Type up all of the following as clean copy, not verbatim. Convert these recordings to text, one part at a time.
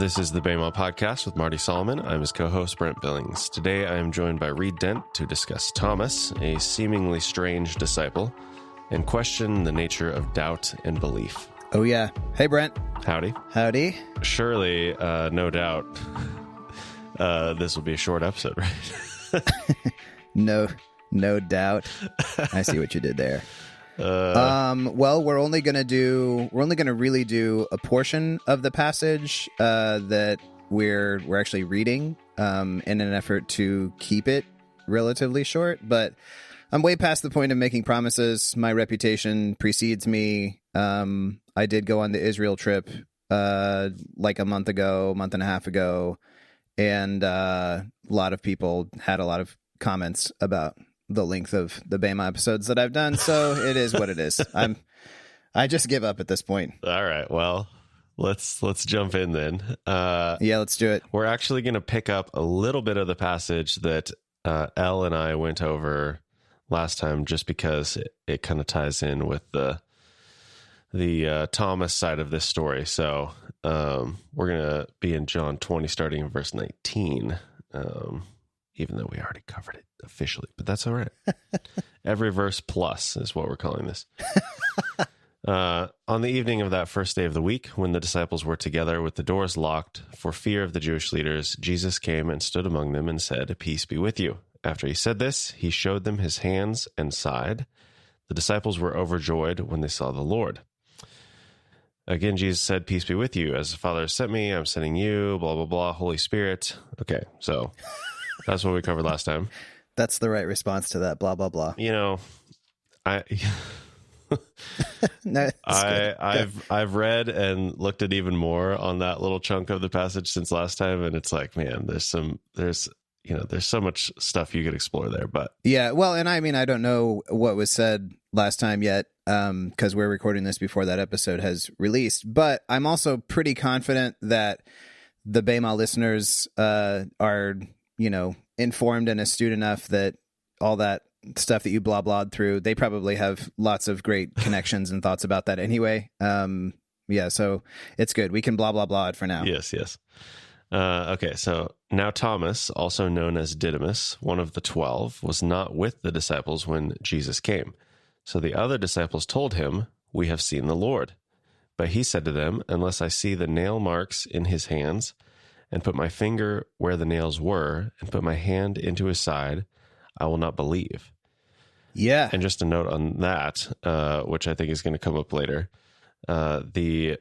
This is the Bema Podcast with Marty Solomon. I'm his co-host, Brent Billings. Today I am joined by Dent to discuss Thomas, a seemingly strange disciple, and question the nature of doubt and belief. Oh, yeah. Hey, Brent. Howdy. Howdy. Surely, no doubt, this will be a short episode, right? No doubt. I see what you did there. Well, we're only going to really do a portion of the passage that we're actually reading in an effort to keep it relatively short. But I'm way past the point of making promises. My reputation precedes me. I did go on the Israel trip like a month and a half ago, and a lot of people had a lot of comments about the length of the Bema episodes that I've done, so it is what it is. I just give up at this point. All right, well, let's jump in then. Yeah, let's do it. We're actually going to pick up a little bit of the passage that Elle and I went over last time, just because it kind of ties in with the Thomas side of this story. So we're going to be in John 20, starting in verse 19, even though we already covered it officially, but that's all right. Every verse plus is what we're calling this. On the evening of that first day of the week, when the disciples were together with the doors locked for fear of the Jewish leaders, Jesus came and stood among them and said, "Peace be with you." After he said this, he showed them his hands and side. The disciples were overjoyed when they saw the Lord. Again, Jesus said, "Peace be with you. As the Father has sent me, I'm sending you, blah, blah, blah, Holy Spirit." Okay, so that's what we covered last time. That's the right response to that, blah, blah, blah. You know, No, I've read and looked at even more on that little chunk of the passage since last time, and it's like, man, there's so much stuff you could explore there. But yeah, well, and I mean, I don't know what was said last time yet, because we're recording this before that episode has released. But I'm also pretty confident that the Bema listeners are, informed and astute enough that all that stuff that you blah blahed through, they probably have lots of great connections and thoughts about that anyway. Yeah, so it's good. We can blah blah blah it for now. Yes. Okay, so now Thomas, also known as Didymus, one of the 12, was not with the disciples when Jesus came. So the other disciples told him, "We have seen the Lord." But he said to them, "Unless I see the nail marks in his hands, and put my finger where the nails were, and put my hand into his side, I will not believe." Yeah. And just a note on that, which I think is going to come up later. The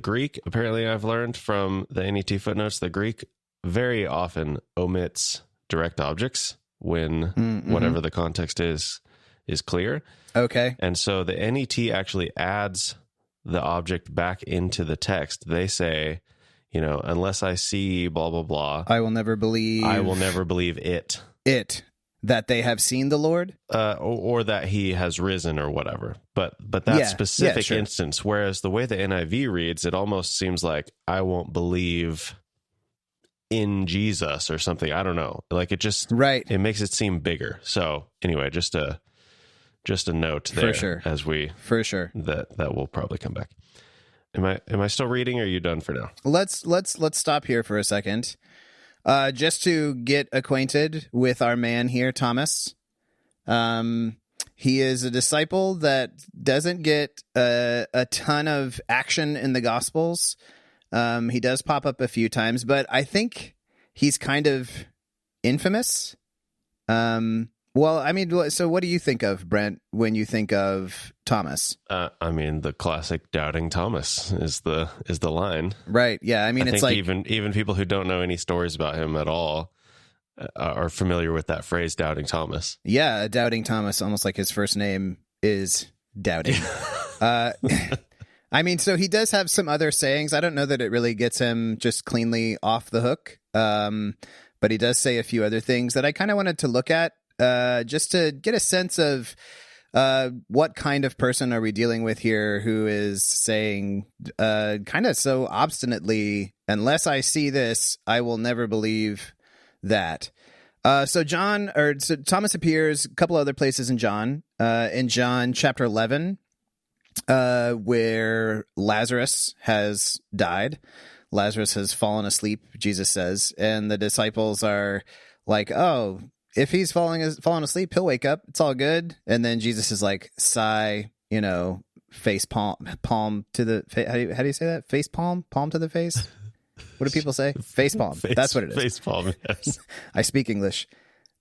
Greek, apparently I've learned from the NET footnotes, the Greek very often omits direct objects when whatever the context is clear. Okay. And so the NET actually adds the object back into the text. They say, unless I see blah, blah, blah, I will never believe. I will never believe it. That they have seen the Lord? Or that he has risen or whatever. But that specific sure. instance, whereas the way the NIV reads, it almost seems like I won't believe in Jesus or something. I don't know. Like it just, right. It makes it seem bigger. So anyway, just a note there. For sure. As we, for sure. That will probably come back. Am I still reading or are you done for now? Let's stop here for a second. Just to get acquainted with our man here, Thomas. He is a disciple that doesn't get a ton of action in the Gospels. He does pop up a few times, but I think he's kind of infamous. Well, I mean, so what do you think of, Brent, when you think of Thomas? I mean, the classic doubting Thomas is the line. Right. Yeah. I mean, I it's think like even people who don't know any stories about him at all are familiar with that phrase, doubting Thomas. Yeah, doubting Thomas, almost like his first name is doubting. I mean, so he does have some other sayings. I don't know that it really gets him just cleanly off the hook, but he does say a few other things that I kind of wanted to look at. Just to get a sense of what kind of person are we dealing with here who is saying kind of so obstinately, unless I see this, I will never believe that. So Thomas appears a couple other places in John chapter 11, where Lazarus has died. Lazarus has fallen asleep, Jesus says, and the disciples are like, "Oh, if he's falling asleep, he'll wake up. It's all good." And then Jesus is like, sigh, face palm to the how do you say that? Face palm to the face. What do people say? Face palm. That's what it is. Face palm. Yes. I speak English.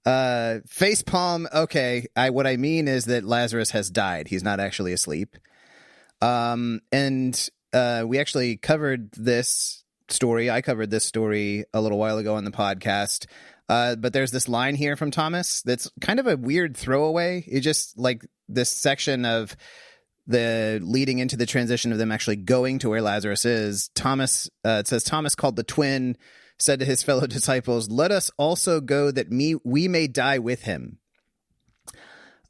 Face palm. Okay. What I mean is that Lazarus has died. He's not actually asleep. And we actually covered this story. I covered this story a little while ago on the podcast. But there's this line here from Thomas that's kind of a weird throwaway. It just like this section of the leading into the transition of them actually going to where Lazarus is. Thomas, it says, Thomas called the twin, said to his fellow disciples, "Let us also go that we may die with him."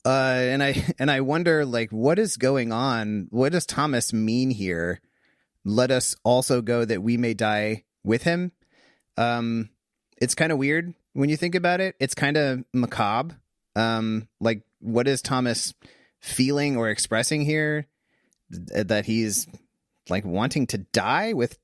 And I wonder, like, what is going on? What does Thomas mean here? Let us also go that we may die with him. It's kind of weird when you think about it. It's kind of macabre. Like, what is Thomas feeling or expressing here? That he's like wanting to die with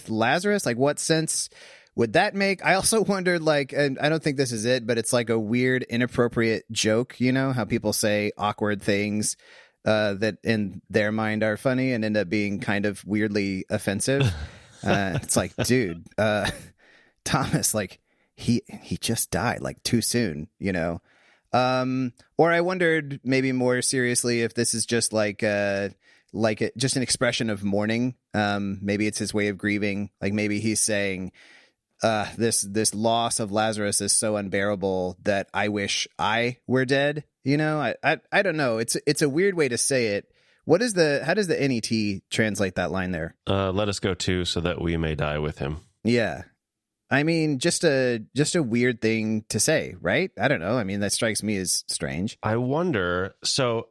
Lazarus? Like, what sense would that make? I also wondered, like, and I don't think this is it, but it's like a weird, inappropriate joke. You know how people say awkward things that in their mind are funny and end up being kind of weirdly offensive. It's like, dude, Thomas, like he just died like too soon, Or I wondered maybe more seriously if this is just just an expression of mourning. Maybe it's his way of grieving. Like maybe he's saying, this loss of Lazarus is so unbearable that I wish I were dead. I don't know. It's a weird way to say it. How does the NET translate that line there? Let us go too, so that we may die with him. Yeah. I mean, just a weird thing to say, right? I don't know. I mean, that strikes me as strange. I wonder. So,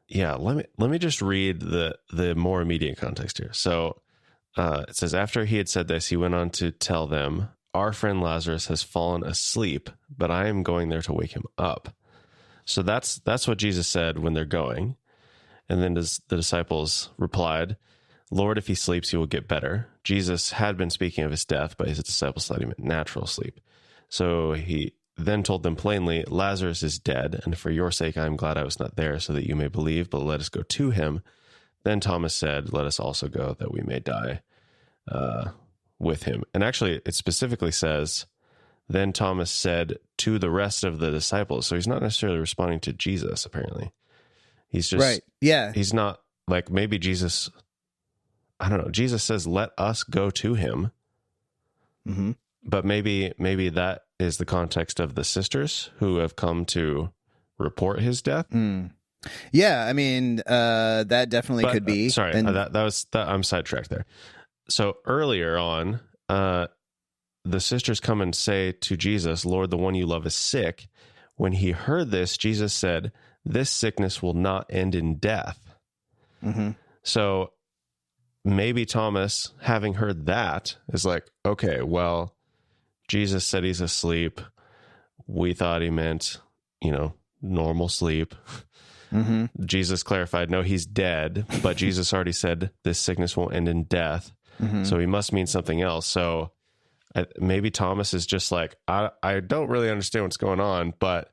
yeah. Let me just read the more immediate context here. So, it says, after he had said this, he went on to tell them, "Our friend Lazarus has fallen asleep, but I am going there to wake him up." So that's what Jesus said when they're going. And then the disciples replied, "Lord, if he sleeps, he will get better." Jesus had been speaking of his death, but his disciples thought he meant natural sleep. So he then told them plainly, "Lazarus is dead, and for your sake I am glad I was not there, so that you may believe, but let us go to him." Then Thomas said, "Let us also go, that we may die with him." And actually, it specifically says, then Thomas said to the rest of the disciples. So he's not necessarily responding to Jesus, apparently. He's just, right. Yeah. He's not like, maybe Jesus, I don't know. Jesus says, "Let us go to him." Mm-hmm. But maybe that is the context of the sisters who have come to report his death. Mm. Yeah. I mean, that definitely could be. Sorry. That was I'm sidetracked there. So earlier on, the sisters come and say to Jesus, "Lord, the one you love is sick." When he heard this, Jesus said, "This sickness will not end in death." Mm-hmm. So maybe Thomas, having heard that, is like, okay, well, Jesus said he's asleep. We thought he meant, normal sleep. Mm-hmm. Jesus clarified, no, he's dead. But Jesus already said this sickness won't end in death. Mm-hmm. So he must mean something else. So maybe Thomas is just like, I don't really understand what's going on, but,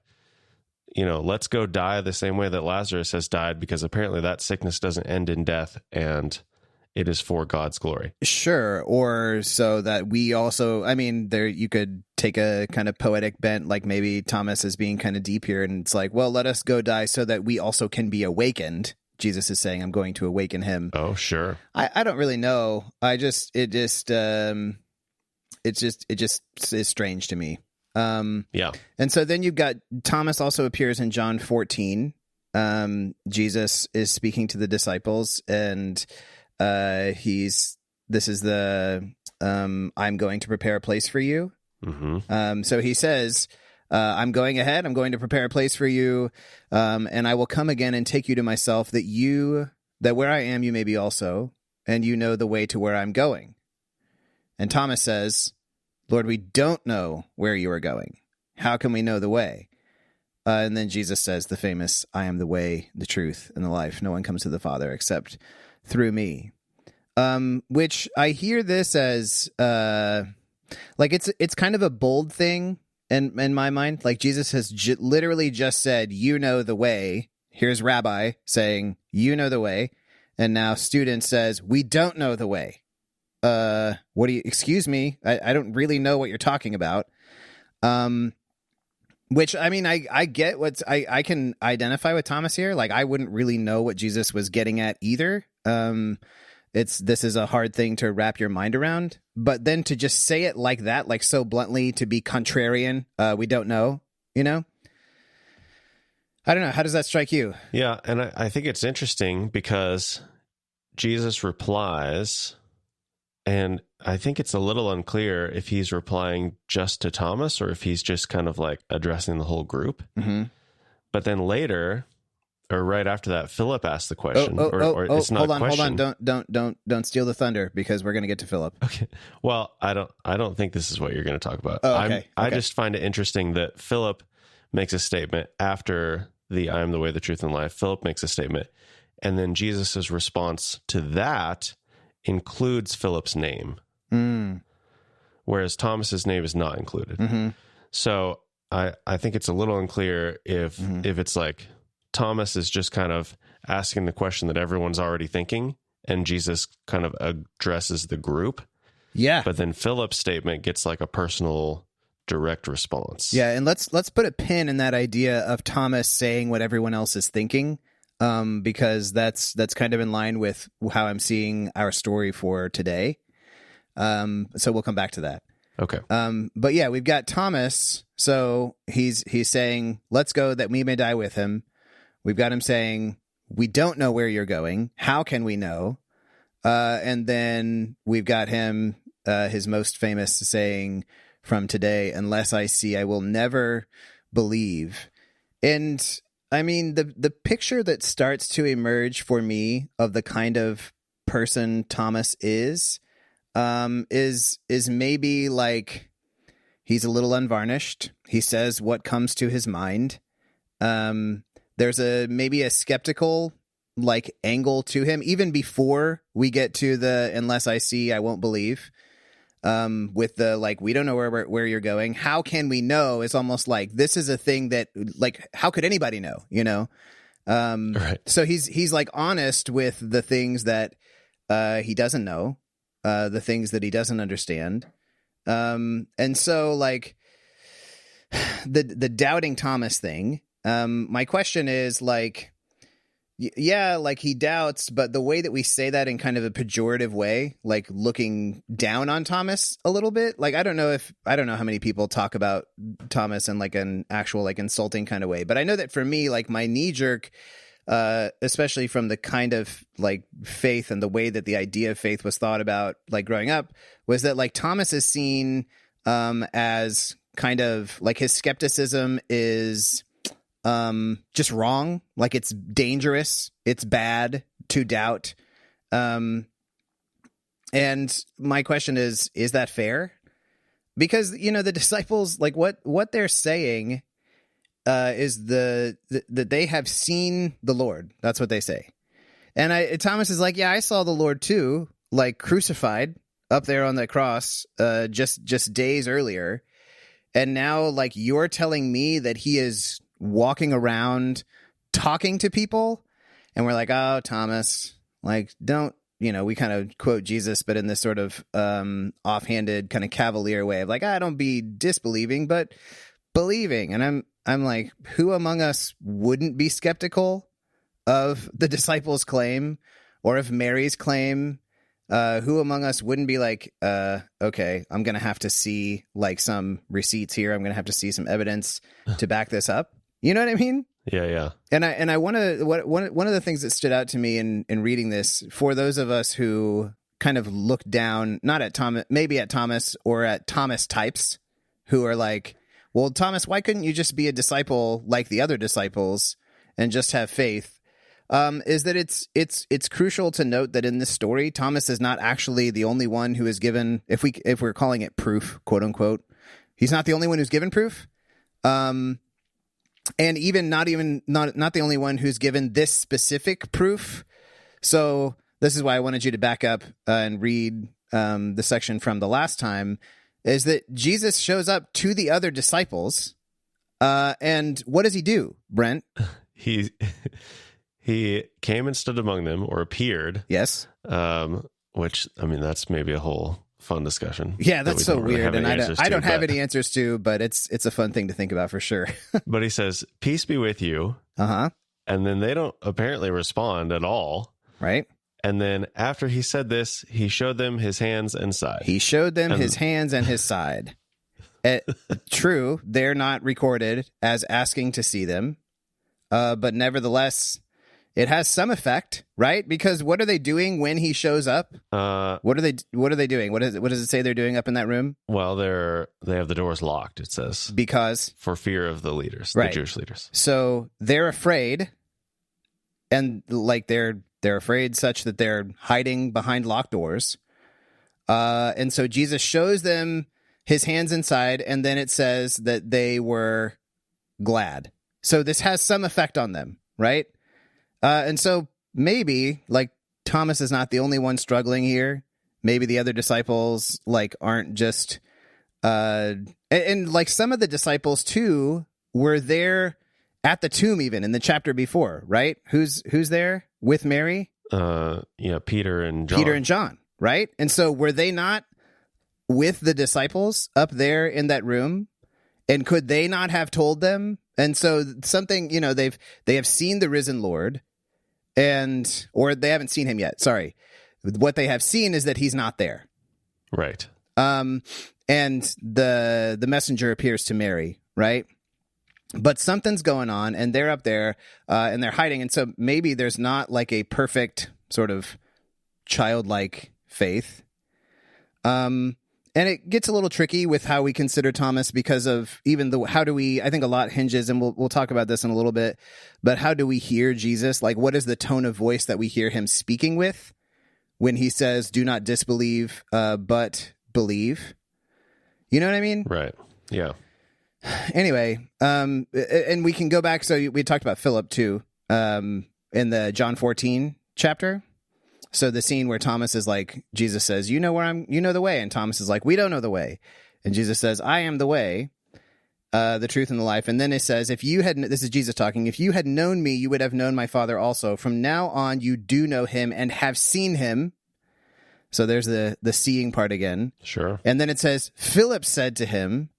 let's go die the same way that Lazarus has died, because apparently that sickness doesn't end in death, and it is for God's glory. Sure. Or so that we also, I mean, there you could take a kind of poetic bent, like maybe Thomas is being kind of deep here, and it's like, well, let us go die so that we also can be awakened. Jesus is saying, I'm going to awaken him. Oh, sure. I don't really know. It just is strange to me. Yeah. And so then you've got Thomas also appears in John 14. Jesus is speaking to the disciples, and this is the I'm going to prepare a place for you. Mm-hmm. So he says, I'm going ahead, I'm going to prepare a place for you, and I will come again and take you to myself, that where I am you may be also, and you know the way to where I'm going. And Thomas says, Lord, we don't know where you are going. How can we know the way? And then Jesus says the famous, I am the way, the truth, and the life. No one comes to the Father except through me. Which I hear this as like it's kind of a bold thing in my mind. Like Jesus has literally just said, "You know the way." Here's Rabbi saying, "You know the way," and now student says, "We don't know the way." What do you? Excuse me, I don't really know what you're talking about. Which, I mean, I get I can identify with Thomas here. Like, I wouldn't really know what Jesus was getting at either. This is a hard thing to wrap your mind around, but then to just say it like that, like so bluntly, to be contrarian, we don't know, you know? I don't know. How does that strike you? Yeah, and I think it's interesting because Jesus replies, and I think it's a little unclear if he's replying just to Thomas or if he's just kind of like addressing the whole group. Mm-hmm. But then later, or right after that, Philip asked the question. Or it's not a question. Hold on. Don't steal the thunder because we're going to get to Philip. Okay. Well, I don't think this is what you're going to talk about. Oh, okay. I just find it interesting that Philip makes a statement after the "I am the way, the truth, and life." Philip makes a statement, and then Jesus's response to that includes Philip's name, whereas Thomas's name is not included. Mm-hmm. So I think it's a little unclear if it's like Thomas is just kind of asking the question that everyone's already thinking, and Jesus kind of addresses the group. Yeah. But then Philip's statement gets like a personal, direct response. Yeah, and let's put a pin in that idea of Thomas saying what everyone else is thinking, because that's kind of in line with how I'm seeing our story for today. So we'll come back to that. Okay. But yeah, we've got Thomas. So he's saying, "Let's go that we may die with him." We've got him saying, "We don't know where you're going. How can we know?" And then we've got him, his most famous saying from today, "Unless I see, I will never believe." And I mean, the picture that starts to emerge for me of the kind of person Thomas is maybe like he's a little unvarnished. He says what comes to his mind. There's maybe a skeptical like angle to him even before we get to the "unless I see, I won't believe." With the like, "We don't know where you're going. How can we know?" It's almost like this is a thing that like, how could anybody know? You know. Right. So he's like honest with the things that he doesn't know, the things that he doesn't understand. And so like the doubting Thomas thing. My question is like, yeah, like he doubts, but the way that we say that in kind of a pejorative way, like looking down on Thomas a little bit, like I don't know how many people talk about Thomas in like an actual like insulting kind of way, but I know that for me, like my knee jerk, especially from the kind of like faith and the way that the idea of faith was thought about like growing up, was that like Thomas is seen as kind of like his skepticism is just wrong. Like it's dangerous. It's bad to doubt. And my question is that fair? Because, you know, the disciples, like what they're saying, is that they have seen the Lord. That's what they say. And Thomas is like, yeah, I saw the Lord too, like crucified up there on the cross, just days earlier. And now like you're telling me that he is walking around talking to people, and we're like, "Oh, Thomas, like don't," you know, we kind of quote Jesus, but in this sort of offhanded kind of cavalier way of like, don't be disbelieving, but believing. And I'm like, who among us wouldn't be skeptical of the disciples' claim or of Mary's claim? Who among us wouldn't be like, okay, I'm going to have to see like some receipts here. I'm going to have to see some evidence to back this up. You know what I mean? Yeah. And I want to, one of the things that stood out to me in reading this, for those of us who kind of look down, not at Thomas, maybe at Thomas or at Thomas types who are like, well, Thomas, why couldn't you just be a disciple like the other disciples and just have faith? Is that it's crucial to note that in this story, Thomas is not actually the only one who is given, if we're calling it proof, quote unquote, he's not the only one who's given proof. And not the only one who's given this specific proof. So this is why I wanted you to back up and read the section from the last time, is that Jesus shows up to the other disciples, and what does he do, Brent? He came and stood among them, or appeared. Yes. Which, I mean, that's maybe a whole fun discussion. Yeah, that's so weird, and I don't have any answers to, but it's a fun thing to think about for sure. But he says, "Peace be with you." Uh-huh. And then they don't apparently respond at all. Right. And then after he said this, he showed them his hands and side. He showed them his hands and his side. True, they're not recorded as asking to see them, but nevertheless, it has some effect, right? Because what are they doing when he shows up? What are they doing? What does it say they're doing up in that room? Well, they have the doors locked, it says. Because? For fear of the leaders, right. The Jewish leaders. So they're afraid, and like they're afraid such that they're hiding behind locked doors. And so Jesus shows them his hands inside, and then it says that they were glad. So this has some effect on them, right? And so maybe, like, Thomas is not the only one struggling here. Maybe the other disciples, like, aren't just... and like, some of the disciples, too, were there at the tomb even in the chapter before, right? Who's there with Mary? Yeah, Peter and John. Peter and John, right? And so were they not with the disciples up there in that room? And could they not have told them? And so something, they have seen the risen Lord, or they haven't seen him yet. Sorry. What they have seen is that he's not there. Right. And the messenger appears to Mary, right? But something's going on, and they're up there, and they're hiding. And so maybe there's not like a perfect sort of childlike faith. And it gets a little tricky with how we consider Thomas because of even I think a lot hinges, and we'll talk about this in a little bit, but how do we hear Jesus? Like, what is the tone of voice that we hear him speaking with when he says, "Do not disbelieve, but believe"? You know what I mean? Right. Yeah. Anyway, and we can go back. So we talked about Philip too, in the John 14 chapter. So the scene where Thomas is like, Jesus says, you know the way. And Thomas is like, we don't know the way. And Jesus says, I am the way, the truth, and the life. And then it says, this is Jesus talking, if you had known me, you would have known my Father also. From now on, you do know him and have seen him. So there's the seeing part again. Sure. And then it says, Philip said to him,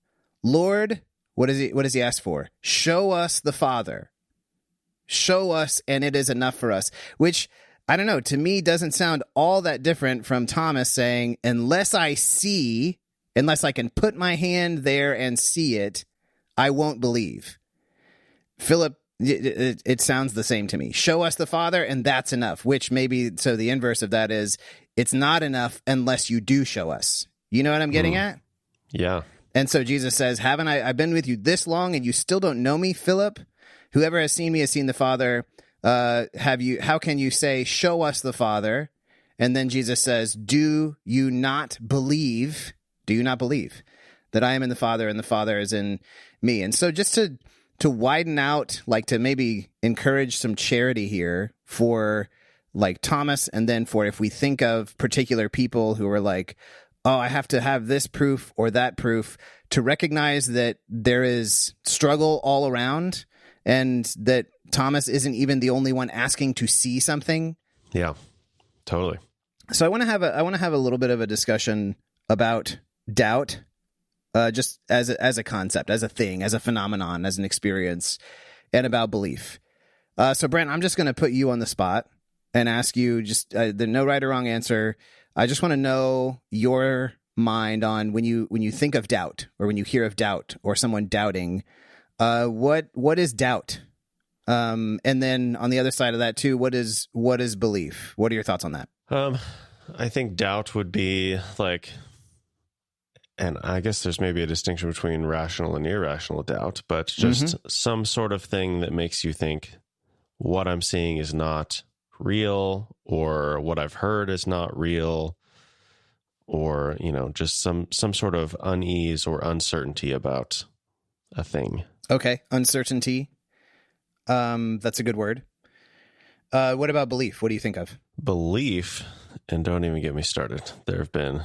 Lord, what does he ask for? Show us the Father. Show us, and it is enough for us. Which, I don't know, to me doesn't sound all that different from Thomas saying, unless I can put my hand there and see it, I won't believe. Philip, it sounds the same to me. Show us the Father, and that's enough, which maybe, so the inverse of that is, it's not enough unless you do show us. You know what I'm getting at? Yeah. And so Jesus says, I've been with you this long, and you still don't know me, Philip? Whoever has seen me has seen the Father. How can you say, show us the Father? And then Jesus says, do you not believe that I am in the Father and the Father is in me? And so just to widen out, like to maybe encourage some charity here for like Thomas, and then for if we think of particular people who are like, oh, I have to have this proof or that proof, to recognize that there is struggle all around, and that Thomas isn't even the only one asking to see something. Yeah, totally. So I want to have a little bit of a discussion about doubt, just as a concept, as a thing, as a phenomenon, as an experience, and about belief. So Brent, I'm just going to put you on the spot and ask you there's no right or wrong answer. I just want to know your mind on when you think of doubt, or when you hear of doubt or someone doubting. What is doubt? And then on the other side of that too, what is belief? What are your thoughts on that? I think doubt would be like, and I guess there's maybe a distinction between rational and irrational doubt, but just some sort of thing that makes you think what I'm seeing is not real, or what I've heard is not real, or, just some sort of unease or uncertainty about a thing. Okay, uncertainty. That's a good word. What about belief? What do you think of? Belief, and don't even get me started. There have been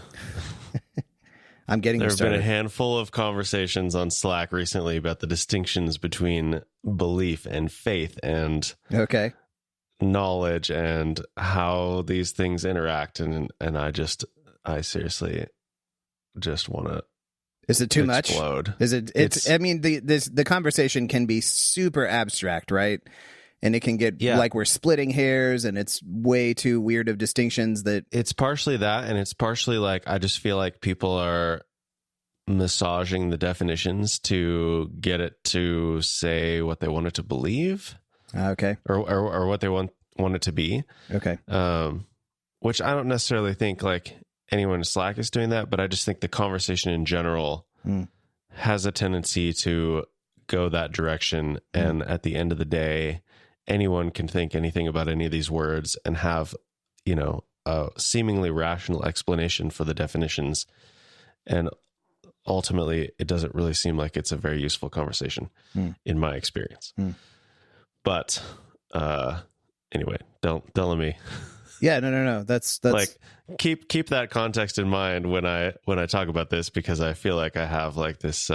been a handful of conversations on Slack recently about the distinctions between belief and faith and knowledge and how these things interact, and I seriously just want to. Is it too explode. Much? Is it? I mean, the conversation can be super abstract, right? And it can get like we're splitting hairs, and it's way too weird of distinctions. That it's partially that, and it's partially like I just feel like people are massaging the definitions to get it to say what they want it to believe. Okay. Or what they want it to be. Okay. Which I don't necessarily think like anyone in Slack is doing that, but I just think the conversation in general has a tendency to go that direction. And at the end of the day, anyone can think anything about any of these words and have, a seemingly rational explanation for the definitions. And ultimately, it doesn't really seem like it's a very useful conversation in my experience. But anyway, don't let me. Yeah, no. That's like keep that context in mind when I talk about this, because I feel like I have like this,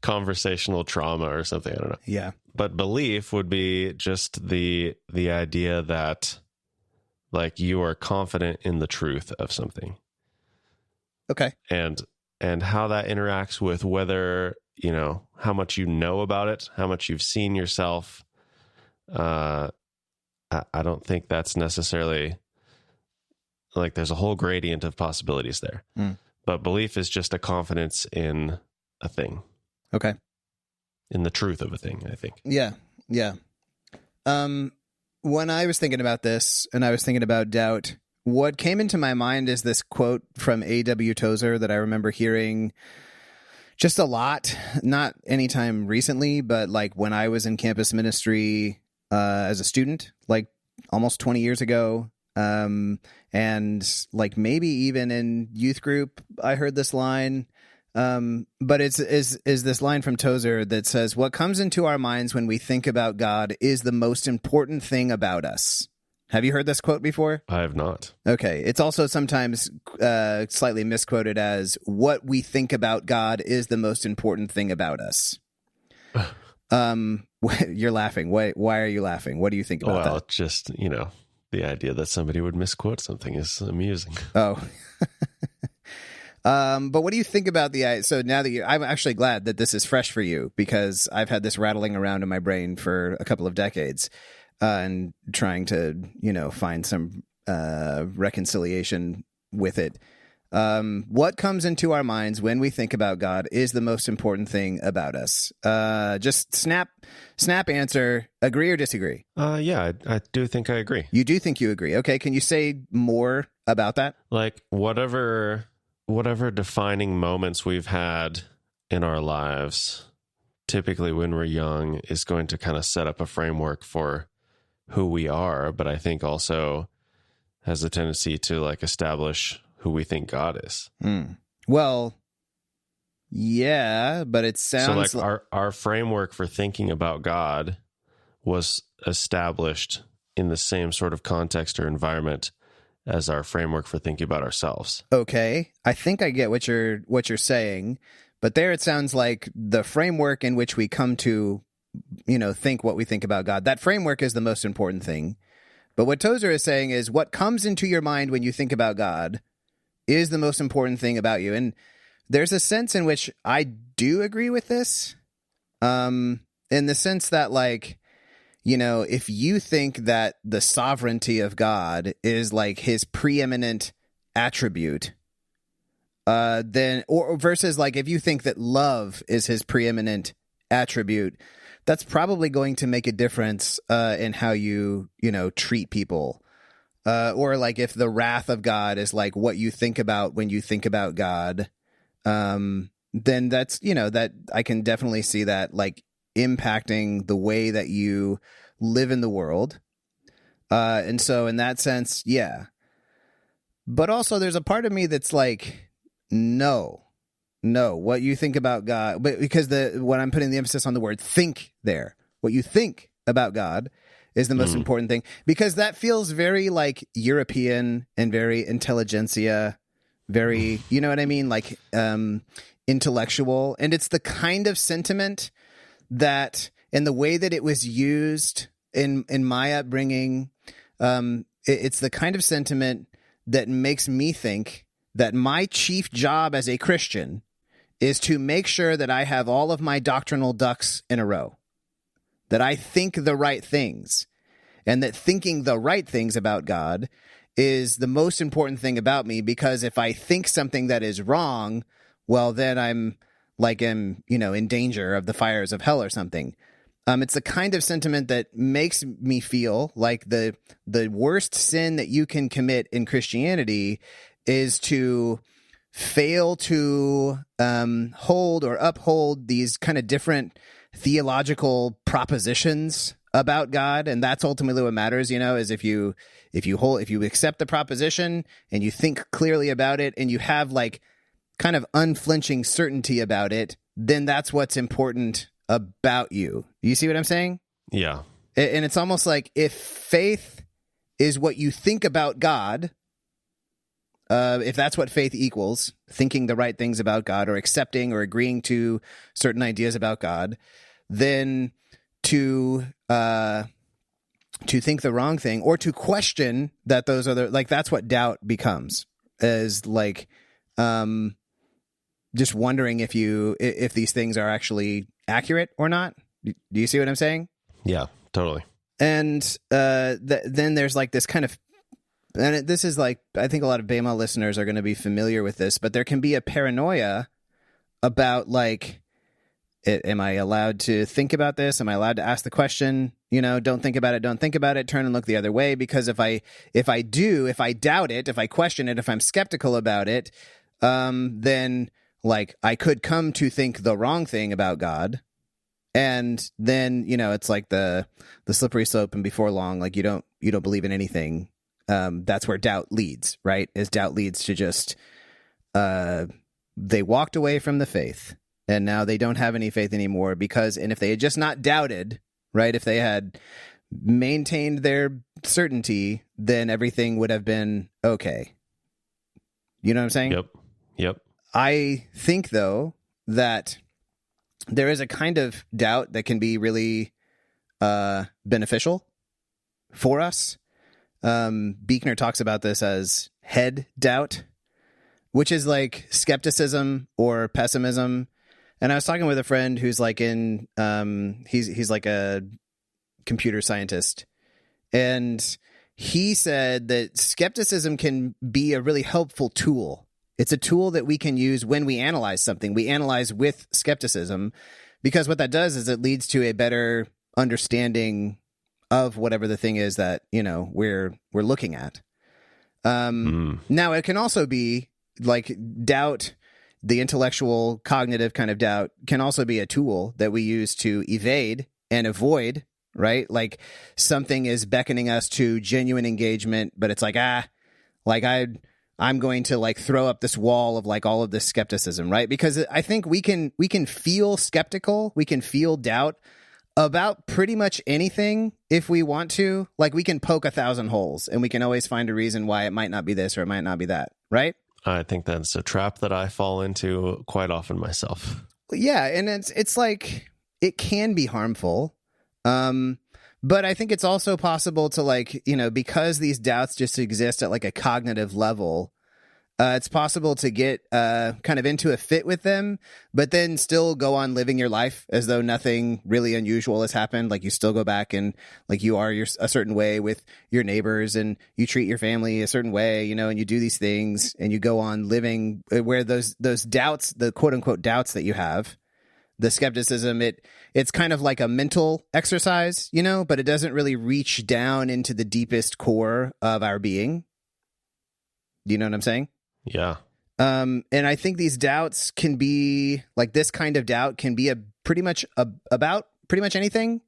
conversational trauma or something. I don't know. Yeah. But belief would be just the idea that like you are confident in the truth of something. Okay. And how that interacts with whether, how much you know about it, how much you've seen yourself. I don't think that's necessarily like there's a whole gradient of possibilities there. But belief is just a confidence in a thing. Okay. In the truth of a thing, I think. Yeah. When I was thinking about this and I was thinking about doubt, what came into my mind is this quote from A.W. Tozer that I remember hearing just a lot, not anytime recently, but like when I was in campus ministry as a student, like almost 20 years ago. And like maybe even in youth group, I heard this line. But is this line from Tozer that says, "What comes into our minds when we think about God is the most important thing about us." Have you heard this quote before? I have not. Okay. It's also sometimes slightly misquoted as, "What we think about God is the most important thing about us." You're laughing. Why are you laughing? What do you think about that? Well, just, the idea that somebody would misquote something is amusing. Oh. But what do you think about so now that I'm actually glad that this is fresh for you, because I've had this rattling around in my brain for a couple of decades, and trying to, find some, reconciliation with it. What comes into our minds when we think about God is the most important thing about us. Just snap answer, agree or disagree? Yeah, I do think I agree. You do think you agree. Okay. Can you say more about that? Like whatever defining moments we've had in our lives, typically when we're young, is going to kind of set up a framework for who we are, but I think also has a tendency to like establish who we think God is. Well, yeah, but it sounds so like our framework for thinking about God was established in the same sort of context or environment as our framework for thinking about ourselves. Okay, I think I get what you're saying, but there it sounds like the framework in which we come to, think what we think about God. That framework is the most important thing. But what Tozer is saying is what comes into your mind when you think about God is the most important thing about you. And there's a sense in which I do agree with this, in the sense that, like, if you think that the sovereignty of God is like his preeminent attribute, then, or versus like if you think that love is his preeminent attribute, that's probably going to make a difference in how you treat people. Or like if the wrath of God is like what you think about when you think about God, then that's, that I can definitely see that like impacting the way that you live in the world. And so in that sense, yeah. But also there's a part of me that's like, no, what you think about God, but because when I'm putting the emphasis on the word think there, what you think about God is the most important thing, because that feels very like European and very intelligentsia, very, you know what I mean? Like, intellectual. And it's the kind of sentiment that, and the way that it was used in my upbringing, it's the kind of sentiment that makes me think that my chief job as a Christian is to make sure that I have all of my doctrinal ducks in a row, that I think the right things, and that thinking the right things about God is the most important thing about me, because if I think something that is wrong, well, then I'm in danger of the fires of hell or something. It's the kind of sentiment that makes me feel like the worst sin that you can commit in Christianity is to fail to hold or uphold these kind of different theological propositions about God. And that's ultimately what matters, is if you accept the proposition and you think clearly about it and you have like kind of unflinching certainty about it, then that's what's important about you. You see what I'm saying? Yeah. And it's almost like if faith is what you think about God, if that's what faith equals, thinking the right things about God or accepting or agreeing to certain ideas about God, then to think the wrong thing or to question that those other, like, that's what doubt becomes, is like just wondering if these things are actually accurate or not. Do you see what I'm saying? Yeah, totally. And then there's like this kind of, and this is like, I think a lot of Bema listeners are going to be familiar with this, but there can be a paranoia about like, am I allowed to think about this? Am I allowed to ask the question? Don't think about it, turn and look the other way. Because if I doubt it, if I question it, if I'm skeptical about it, then like I could come to think the wrong thing about God. And then, it's like the slippery slope, and before long, like you don't believe in anything. That's where doubt leads, right? As doubt leads to just, they walked away from the faith and now they don't have any faith anymore and if they had just not doubted, right? If they had maintained their certainty, then everything would have been okay. You know what I'm saying? Yep. I think though that there is a kind of doubt that can be really, beneficial for us. Buechner talks about this as head doubt, which is like skepticism or pessimism. And I was talking with a friend who's like he's like a computer scientist, and he said that skepticism can be a really helpful tool. It's a tool that we can use when we analyze something. We analyze with skepticism, because what that does is it leads to a better understanding of whatever the thing is that, we're looking at. Now, it can also be like doubt, the intellectual, cognitive kind of doubt can also be a tool that we use to evade and avoid, right? Like something is beckoning us to genuine engagement, but it's like, I'm going to like throw up this wall of like all of this skepticism, right? Because I think we can feel skeptical, we can feel doubt about pretty much anything if we want to. Like we can poke 1,000 holes and we can always find a reason why it might not be this or it might not be that, right? I think that's a trap that I fall into quite often myself. Yeah, and it's like it can be harmful. But I think it's also possible to like, because these doubts just exist at like a cognitive level, it's possible to get kind of into a fit with them, but then still go on living your life as though nothing really unusual has happened. Like you still go back and like you are a certain way with your neighbors and you treat your family a certain way, and you do these things and you go on living where those doubts, the quote unquote doubts that you have, the skepticism, it's kind of like a mental exercise, but it doesn't really reach down into the deepest core of our being. Do you know what I'm saying? Yeah. And I think these doubts can be like this kind of doubt can be about pretty much anything.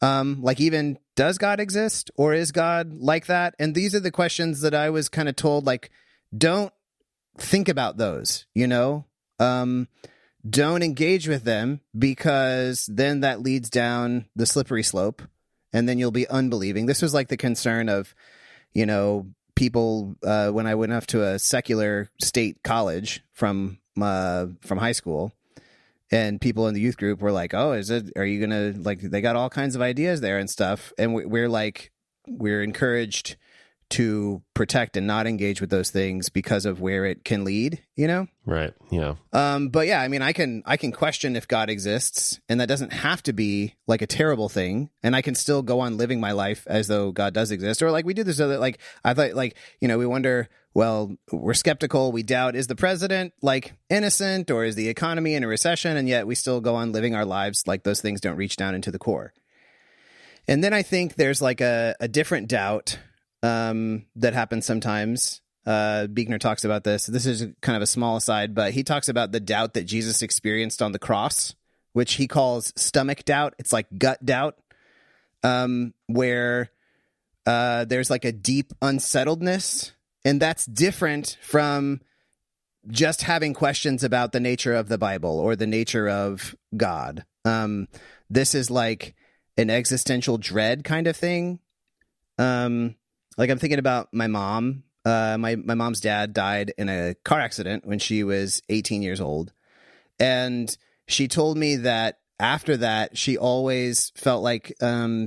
Like even, does God exist or is God like that? And these are the questions that I was kind of told, like, don't think about those, don't engage with them, because then that leads down the slippery slope, and then you'll be unbelieving. This was like the concern of, people when I went off to a secular state college from high school, and people in the youth group were like, "Oh, are you gonna like?" They got all kinds of ideas there and stuff, and we're encouraged to protect and not engage with those things because of where it can lead, Right. Yeah. But yeah, I mean, I can question if God exists, and that doesn't have to be like a terrible thing. And I can still go on living my life as though God does exist. Or like we do this other, like I thought, like, we wonder, well, we're skeptical. We doubt, is the president like innocent, or is the economy in a recession? And yet we still go on living our lives like those things don't reach down into the core. And then I think there's like a different doubt that happens sometimes. Buechner talks about this. This is kind of a small aside, but he talks about the doubt that Jesus experienced on the cross, which he calls stomach doubt. It's like gut doubt, where there's like a deep unsettledness, and that's different from just having questions about the nature of the Bible or the nature of God. This is like an existential dread kind of thing. Like I'm thinking about my mom. My mom's dad died in a car accident when she was 18 years old. And she told me that after that, she always felt like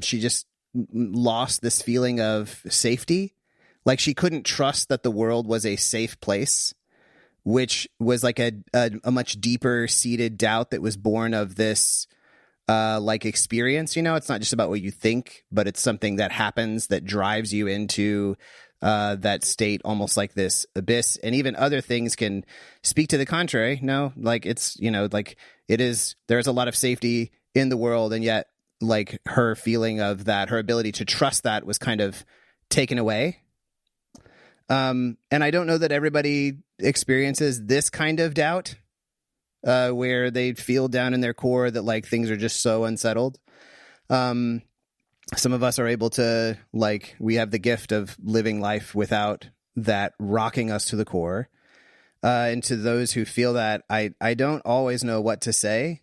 she just lost this feeling of safety. Like she couldn't trust that the world was a safe place, which was like a much deeper seated doubt that was born of this like experience. It's not just about what you think, but it's something that happens that drives you into that state, almost like this abyss. And even other things can speak to the contrary. No, like it's, like it is, there's a lot of safety in the world. And yet like her feeling of that, her ability to trust that was kind of taken away. And I don't know that everybody experiences this kind of doubt, where they feel down in their core that like things are just so unsettled. Some of us are able to, like, we have the gift of living life without that rocking us to the core. And to those who feel that, I don't always know what to say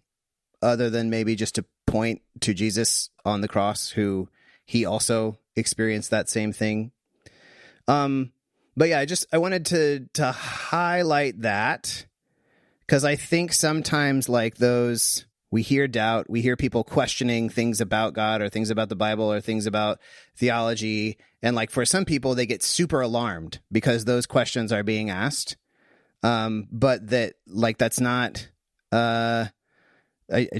other than maybe just to point to Jesus on the cross, who he also experienced that same thing. But yeah, I wanted to highlight that, because I think sometimes like those, we hear doubt, we hear people questioning things about God or things about the Bible or things about theology. And like for some people, they get super alarmed because those questions are being asked. But that like, that's not,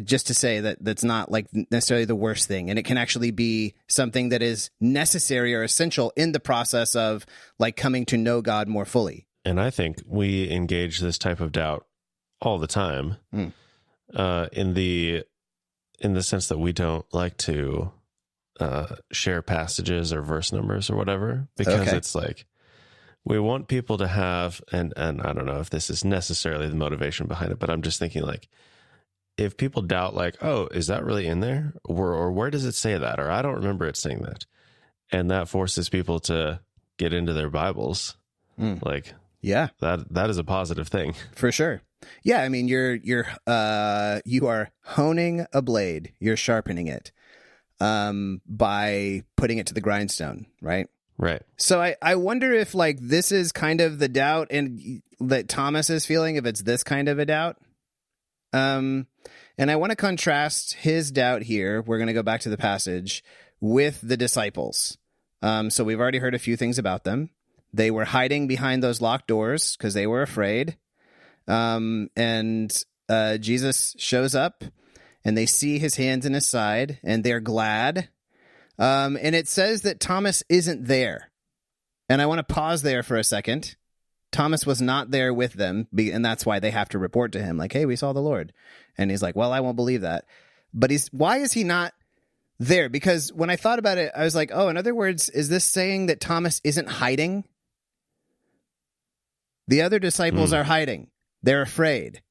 just to say that that's not like necessarily the worst thing. And it can actually be something that is necessary or essential in the process of like coming to know God more fully. And I think we engage this type of doubt all the time. In the sense that we don't like to share passages or verse numbers or whatever, because it's like we want people to have, and I don't know if this is necessarily the motivation behind it, but I'm just thinking like, if people doubt like, oh, is that really in there? Or where does it say that? Or I don't remember it saying that. And that forces people to get into their Bibles. Like, yeah, that is a positive thing. For sure. Yeah, I mean, you are honing a blade, you're sharpening it by putting it to the grindstone, right? Right. So I wonder if like this is kind of the doubt and that Thomas is feeling, if it's this kind of a doubt. And I want to contrast his doubt here. We're going to go back to the passage with the disciples. So we've already heard a few things about them. They were hiding behind those locked doors because they were afraid. And Jesus shows up and they see his hands in his side and they're glad. And it says that Thomas isn't there. And I want to pause there for a second. Thomas was not there with them, and that's why they have to report to him like, hey, we saw the Lord. And he's like, well, I won't believe that. But why is he not there? Because when I thought about it, I was like, oh, in other words, is this saying that Thomas isn't hiding? The other disciples are hiding. They're afraid.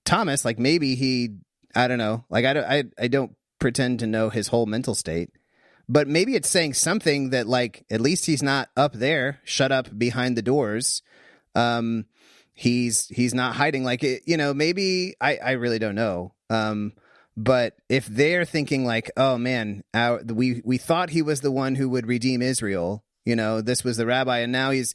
Thomas, like maybe I don't know. Like I don't pretend to know his whole mental state, but maybe it's saying something that like, at least he's not up there, shut up behind the doors. he's not hiding. Like, maybe I really don't know. But if they're thinking like, oh man, we thought he was the one who would redeem Israel, this was the rabbi, and now he's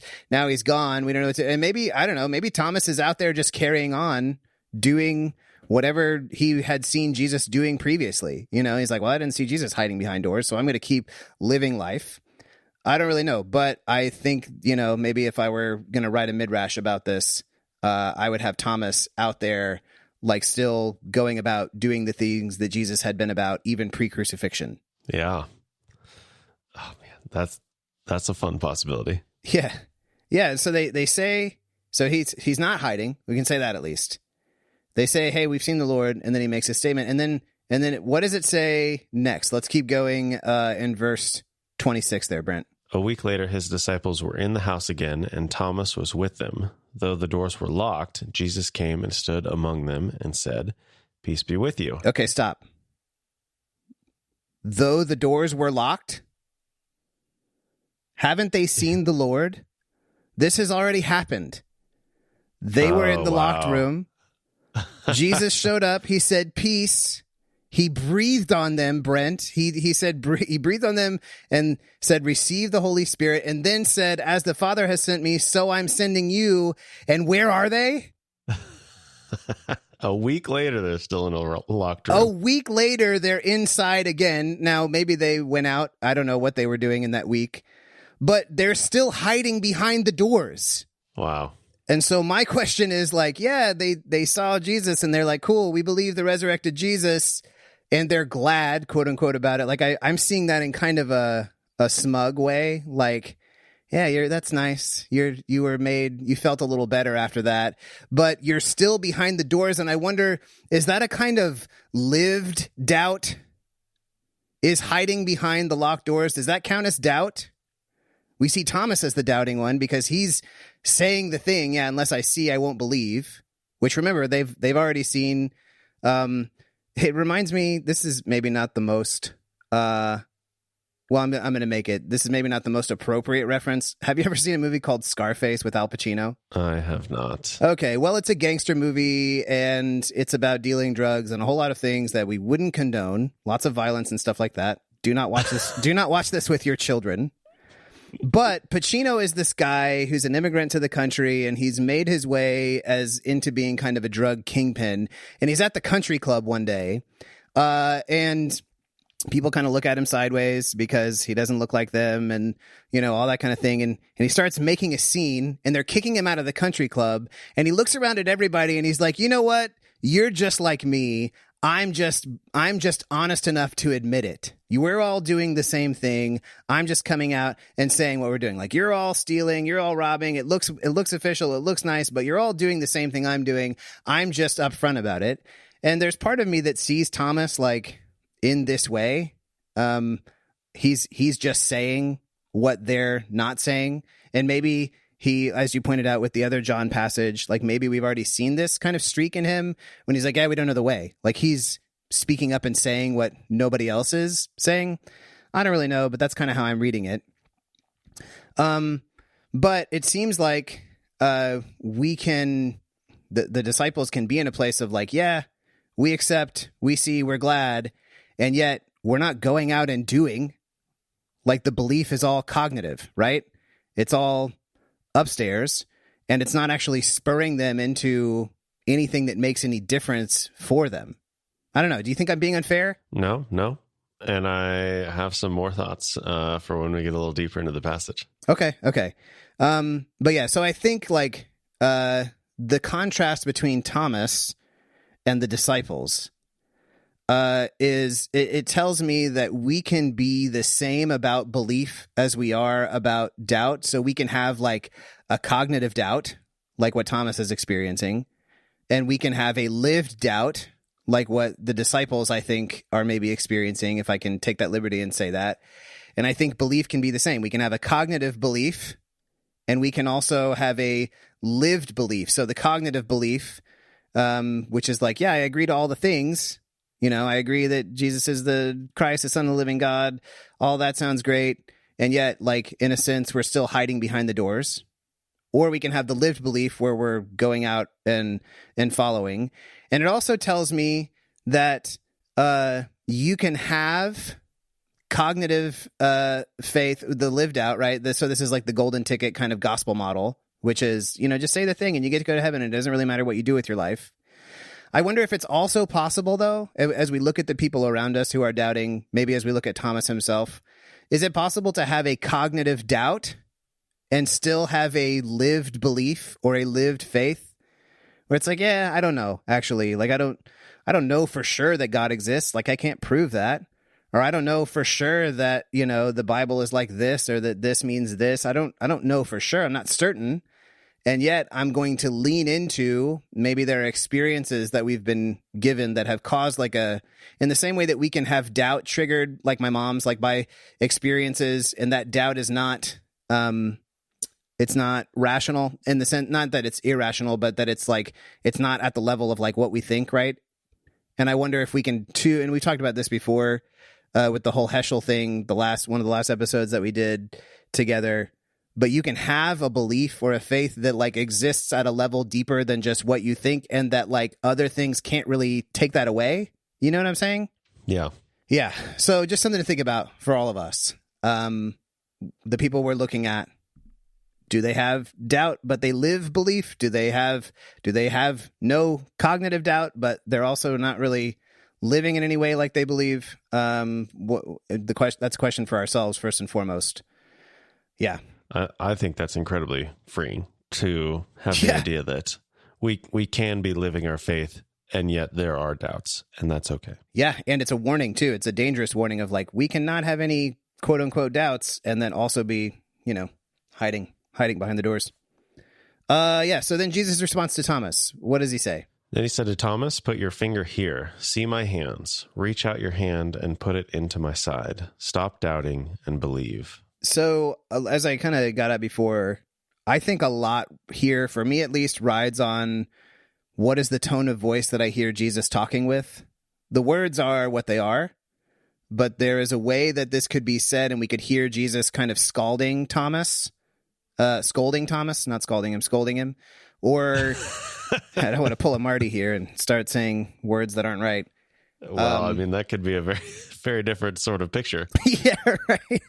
gone. We don't know what to, and maybe, I don't know, maybe Thomas is out there just carrying on doing whatever he had seen Jesus doing previously. He's like, well, I didn't see Jesus hiding behind doors, so I'm going to keep living life. I don't really know, but I think, maybe if I were going to write a midrash about this, I would have Thomas out there, like, still going about doing the things that Jesus had been about, even pre-crucifixion. Yeah. Oh man, that's a fun possibility. Yeah. Yeah. So they say, so he's not hiding. We can say that at least. They say, hey, we've seen the Lord. And then he makes a statement. And then what does it say next? Let's keep going in verse 26 there, Brent. A week later, his disciples were in the house again, and Thomas was with them. Though the doors were locked, Jesus came and stood among them and said, "Peace be with you." Okay, stop. Though the doors were locked? Haven't they seen the Lord? This has already happened. They were in the locked room. Jesus showed up. He said, "Peace." He breathed on them, Brent. He said, he breathed on them and said, "Receive the Holy Spirit," and then said, "As the Father has sent me, so I'm sending you." And where are they? A week later, they're still in a locked room. A week later, they're inside again. Now, maybe they went out. I don't know what they were doing in that week, but they're still hiding behind the doors. Wow. And so my question is, like, yeah, they saw Jesus and they're like, cool, we believe the resurrected Jesus. And they're glad, quote unquote, about it. Like, I'm seeing that in kind of a smug way. Like, yeah, that's nice. You were made, you felt a little better after that, but you're still behind the doors. And I wonder, is that a kind of lived doubt? Is hiding behind the locked doors, does that count as doubt? We see Thomas as the doubting one because he's saying the thing, yeah, unless I see, I won't believe. Which, remember, they've already seen. It reminds me, this is maybe not the most, I'm going to make it. This is maybe not the most appropriate reference. Have you ever seen a movie called Scarface with Al Pacino? I have not. Okay, well, it's a gangster movie, and it's about dealing drugs and a whole lot of things that we wouldn't condone. Lots of violence and stuff like that. Do not watch this. Do not watch this with your children. But Pacino is this guy who's an immigrant to the country, and he's made his way into being kind of a drug kingpin. And he's at the country club one day, and people kind of look at him sideways because he doesn't look like them, and all that kind of thing. And he starts making a scene, and they're kicking him out of the country club. And he looks around at everybody, and he's like, "You know what? You're just like me. I'm just honest enough to admit it. We're all doing the same thing. I'm just coming out and saying what we're doing. Like, you're all stealing, you're all robbing. It looks official, it looks nice, but you're all doing the same thing I'm doing. I'm just upfront about it." And there's part of me that sees Thomas like in this way. He's just saying what they're not saying, and maybe he, as you pointed out with the other John passage, like maybe we've already seen this kind of streak in him when he's like, yeah, we don't know the way. Like, he's speaking up and saying what nobody else is saying. I don't really know, but that's kind of how I'm reading it. But it seems like the disciples can be in a place of like, yeah, we accept, we see, we're glad, and yet we're not going out and doing. Like, the belief is all cognitive, right? It's all upstairs, and it's not actually spurring them into anything that makes any difference for them. I don't know. Do you think I'm being unfair? No. And I have some more thoughts for when we get a little deeper into the passage. Okay. But yeah, so I think like the contrast between Thomas and the disciples is it tells me that we can be the same about belief as we are about doubt. So we can have like a cognitive doubt, like what Thomas is experiencing, and we can have a lived doubt, like what the disciples, I think, are maybe experiencing, if I can take that liberty and say that. And I think belief can be the same. We can have a cognitive belief, and we can also have a lived belief. So the cognitive belief, which is like, yeah, I agree to all the things. I agree that Jesus is the Christ, the Son of the living God. All that sounds great. And yet, like, in a sense, we're still hiding behind the doors. or we can have the lived belief where we're going out and following. And it also tells me that you can have cognitive faith, the lived out, right? So this is like the golden ticket kind of gospel model, which is, just say the thing and you get to go to heaven and it doesn't really matter what you do with your life. I wonder if it's also possible, though, as we look at the people around us who are doubting, maybe as we look at Thomas himself, is it possible to have a cognitive doubt and still have a lived belief or a lived faith where it's like, yeah, I don't know, actually. Like, I don't know for sure that God exists. Like, I can't prove that. Or I don't know for sure that, the Bible is like this or that this means this. I don't know for sure. I'm not certain. And yet I'm going to lean into maybe there are experiences that we've been given that have caused in the same way that we can have doubt triggered, like my mom's, like by experiences. And that doubt is not, it's not rational in the sense, not that it's irrational, but that it's like, it's not at the level of like what we think. Right. And I wonder if we can too, and we've talked about this before with the whole Heschel thing, one of the last episodes that we did together. But you can have a belief or a faith that like exists at a level deeper than just what you think, and that like other things can't really take that away. You know what I'm saying? Yeah. Yeah. So just something to think about for all of us. The people we're looking at, do they have doubt, but they live belief? Do they have no cognitive doubt, but they're also not really living in any way like they believe? That's a question for ourselves first and foremost. Yeah. I think that's incredibly freeing to have the idea that we can be living our faith and yet there are doubts, and that's okay. Yeah, and it's a warning too. It's a dangerous warning of like, we cannot have any quote unquote doubts and then also be, hiding behind the doors. So then Jesus' response to Thomas, what does he say? Then he said to Thomas, "Put your finger here. See my hands. Reach out your hand and put it into my side. Stop doubting and believe." So as I kind of got at before, I think a lot here, for me at least, rides on what is the tone of voice that I hear Jesus talking with. The words are what they are, but there is a way that this could be said, and we could hear Jesus kind of scolding Thomas, not scalding him, scolding him. Or I don't want to pull a Marty here and start saying words that aren't right. Well, that could be a very, very different sort of picture. Yeah, right.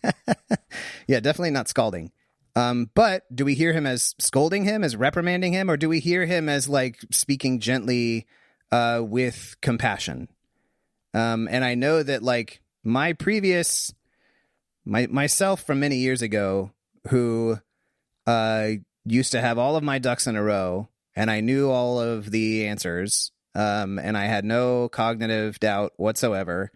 Yeah, definitely not scalding. But do we hear him as scolding him, as reprimanding him, or do we hear him as like speaking gently with compassion? And I know that like myself from many years ago, who used to have all of my ducks in a row, and I knew all of the answers, and I had no cognitive doubt whatsoever.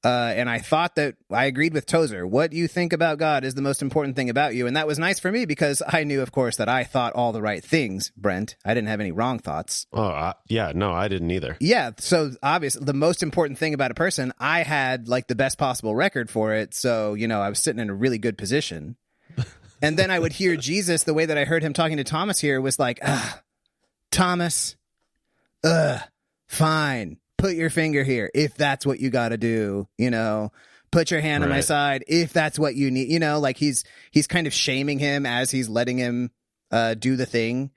And I thought that I agreed with Tozer. What you think about God is the most important thing about you. And that was nice for me because I knew, of course, that I thought all the right things, Brent. I didn't have any wrong thoughts. Oh, I didn't either. Yeah. So obviously the most important thing about a person, I had like the best possible record for it. So, I was sitting in a really good position. And then I would hear Jesus, the way that I heard him talking to Thomas here was like, Thomas, fine. Put your finger here if that's what you got to do, put your hand on my side if that's what you need, like he's kind of shaming him as he's letting him do the thing.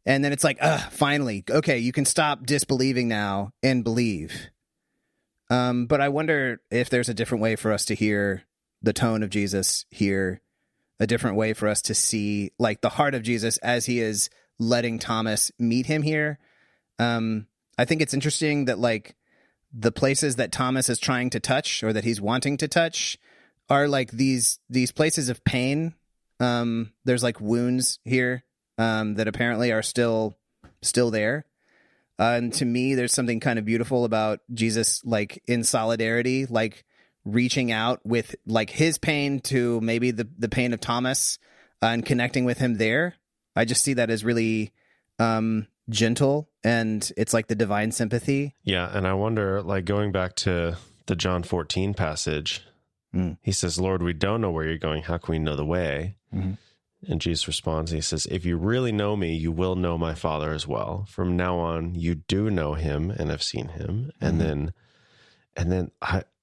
And then it's like, finally, okay, you can stop disbelieving now and believe. But I wonder if there's a different way for us to hear the tone of Jesus here, a different way for us to see like the heart of Jesus as he is letting Thomas meet him here. I think it's interesting that like the places that Thomas is trying to touch or that he's wanting to touch are like these places of pain. There's like wounds here that apparently are still there. And to me, there's something kind of beautiful about Jesus, like in solidarity, like reaching out with like his pain to maybe the pain of Thomas and connecting with him there. I just see that as really gentle, and it's like the divine sympathy. Yeah, and I wonder, like going back to the John 14 passage, he says, "Lord, we don't know where you're going. How can we know the way?" Mm-hmm. And Jesus responds, he says, "If you really know me, you will know my Father as well. From now on, you do know him and have seen him." Mm-hmm. And then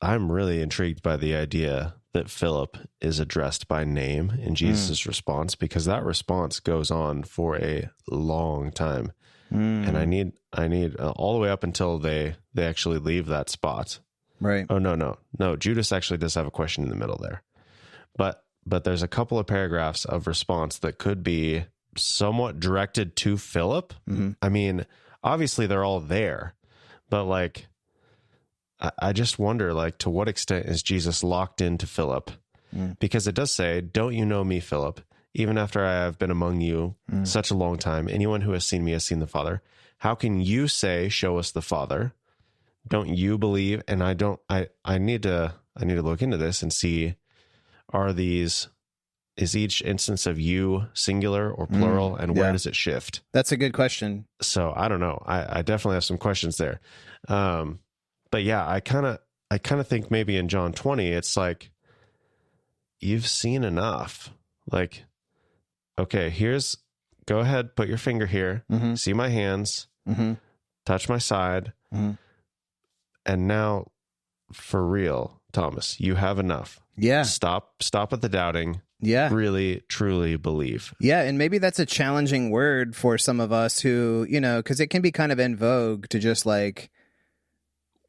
I'm really intrigued by the idea that Philip is addressed by name in Jesus' response, because that response goes on for a long time. And I need all the way up until they actually leave that spot. Right. Oh, no. Judas actually does have a question in the middle there. But there's a couple of paragraphs of response that could be somewhat directed to Philip. Mm-hmm. I mean, obviously they're all there, but like, I just wonder, like, to what extent is Jesus locked into Philip? Because it does say, "Don't you know me, Philip? Even after I have been among you such a long time, anyone who has seen me has seen the Father. How can you say, 'Show us the Father'? Don't you believe?" And I need to look into this and see, is each instance of you singular or plural, and where does it shift? That's a good question. So I don't know. I definitely have some questions there. But yeah, I kind of think maybe in John 20, it's like, you've seen enough. Like, okay, go ahead, put your finger here, see my hands, touch my side. And now, for real, Thomas, you have enough. Yeah. Stop at the doubting. Yeah. Really, truly believe. Yeah. And maybe that's a challenging word for some of us who, because it can be kind of in vogue to just like,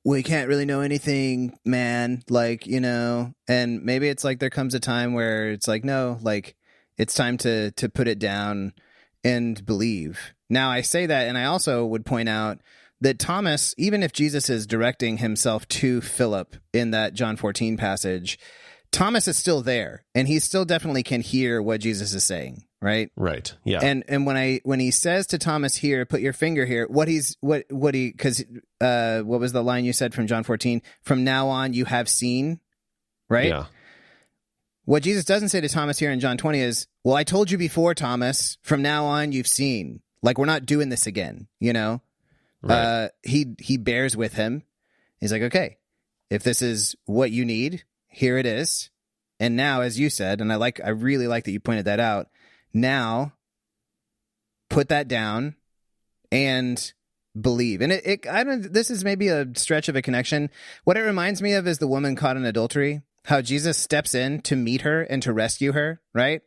we can't really know anything, man. Like, and maybe it's like there comes a time where it's like, no, like it's time to put it down and believe. Now I say that, and I also would point out that Thomas, even if Jesus is directing himself to Philip in that John 14 passage, Thomas is still there, and he still definitely can hear what Jesus is saying, right? Right. Yeah. And when he says to Thomas here, put your finger here, what was the line you said from John 14? From now on, you have seen, right? Yeah. What Jesus doesn't say to Thomas here in John 20 is, well, I told you before, Thomas, from now on, you've seen. Like, we're not doing this again, Right. He bears with him. He's like, okay, if this is what you need, here it is. And now, as you said, and I really like that you pointed that out. Now, put that down and believe. And this is maybe a stretch of a connection. What it reminds me of is the woman caught in adultery, how Jesus steps in to meet her and to rescue her, right?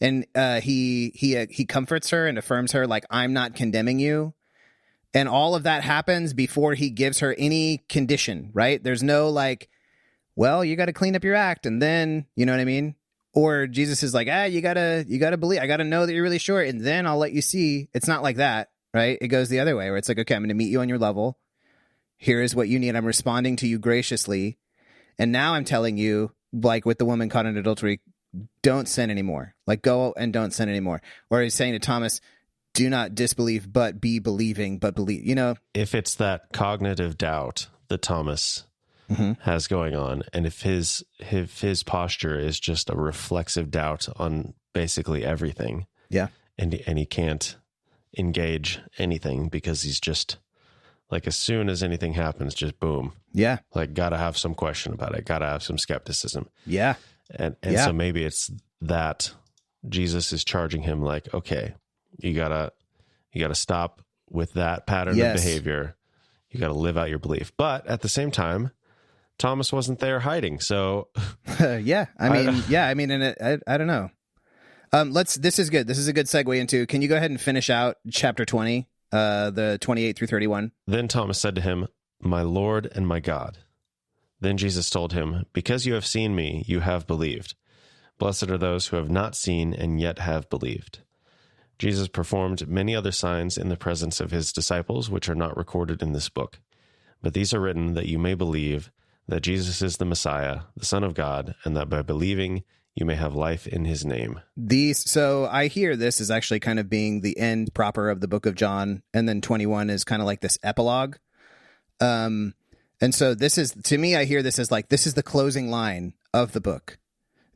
And he comforts her and affirms her, like, I'm not condemning you. And all of that happens before he gives her any condition, right? There's no like, well, you got to clean up your act, and then, you know what I mean? Or Jesus is like, you gotta believe, I gotta know that you're really sure, and then I'll let you see. It's not like that, right? It goes the other way, where it's like, okay, I'm going to meet you on your level. Here is what you need. I'm responding to you graciously. And now I'm telling you, like with the woman caught in adultery, don't sin anymore. Like, go and don't sin anymore. Or he's saying to Thomas, do not disbelieve, but be believing, but believe, If it's that cognitive doubt that Thomas has going on, and if his posture is just a reflexive doubt on basically everything, and he can't engage anything because he's just like, as soon as anything happens, just boom, like, gotta have some question about it, gotta have some skepticism, and so maybe it's that Jesus is charging him, like, okay, you gotta stop with that pattern of behavior, you gotta live out your belief. But at the same time, Thomas wasn't there hiding, so I mean, and I don't know. This is good. This is a good segue into. Can you go ahead and finish out chapter 20, the 28 through 31? Then Thomas said to him, "My Lord and my God." Then Jesus told him, "Because you have seen me, you have believed. Blessed are those who have not seen and yet have believed." Jesus performed many other signs in the presence of his disciples, which are not recorded in this book. But these are written that you may believe that Jesus is the Messiah, the Son of God, and that by believing you may have life in his name. So I hear this is actually kind of being the end proper of the book of John, and then 21 is kind of like this epilogue. And so this is, to me, I hear this as like, this is the closing line of the book.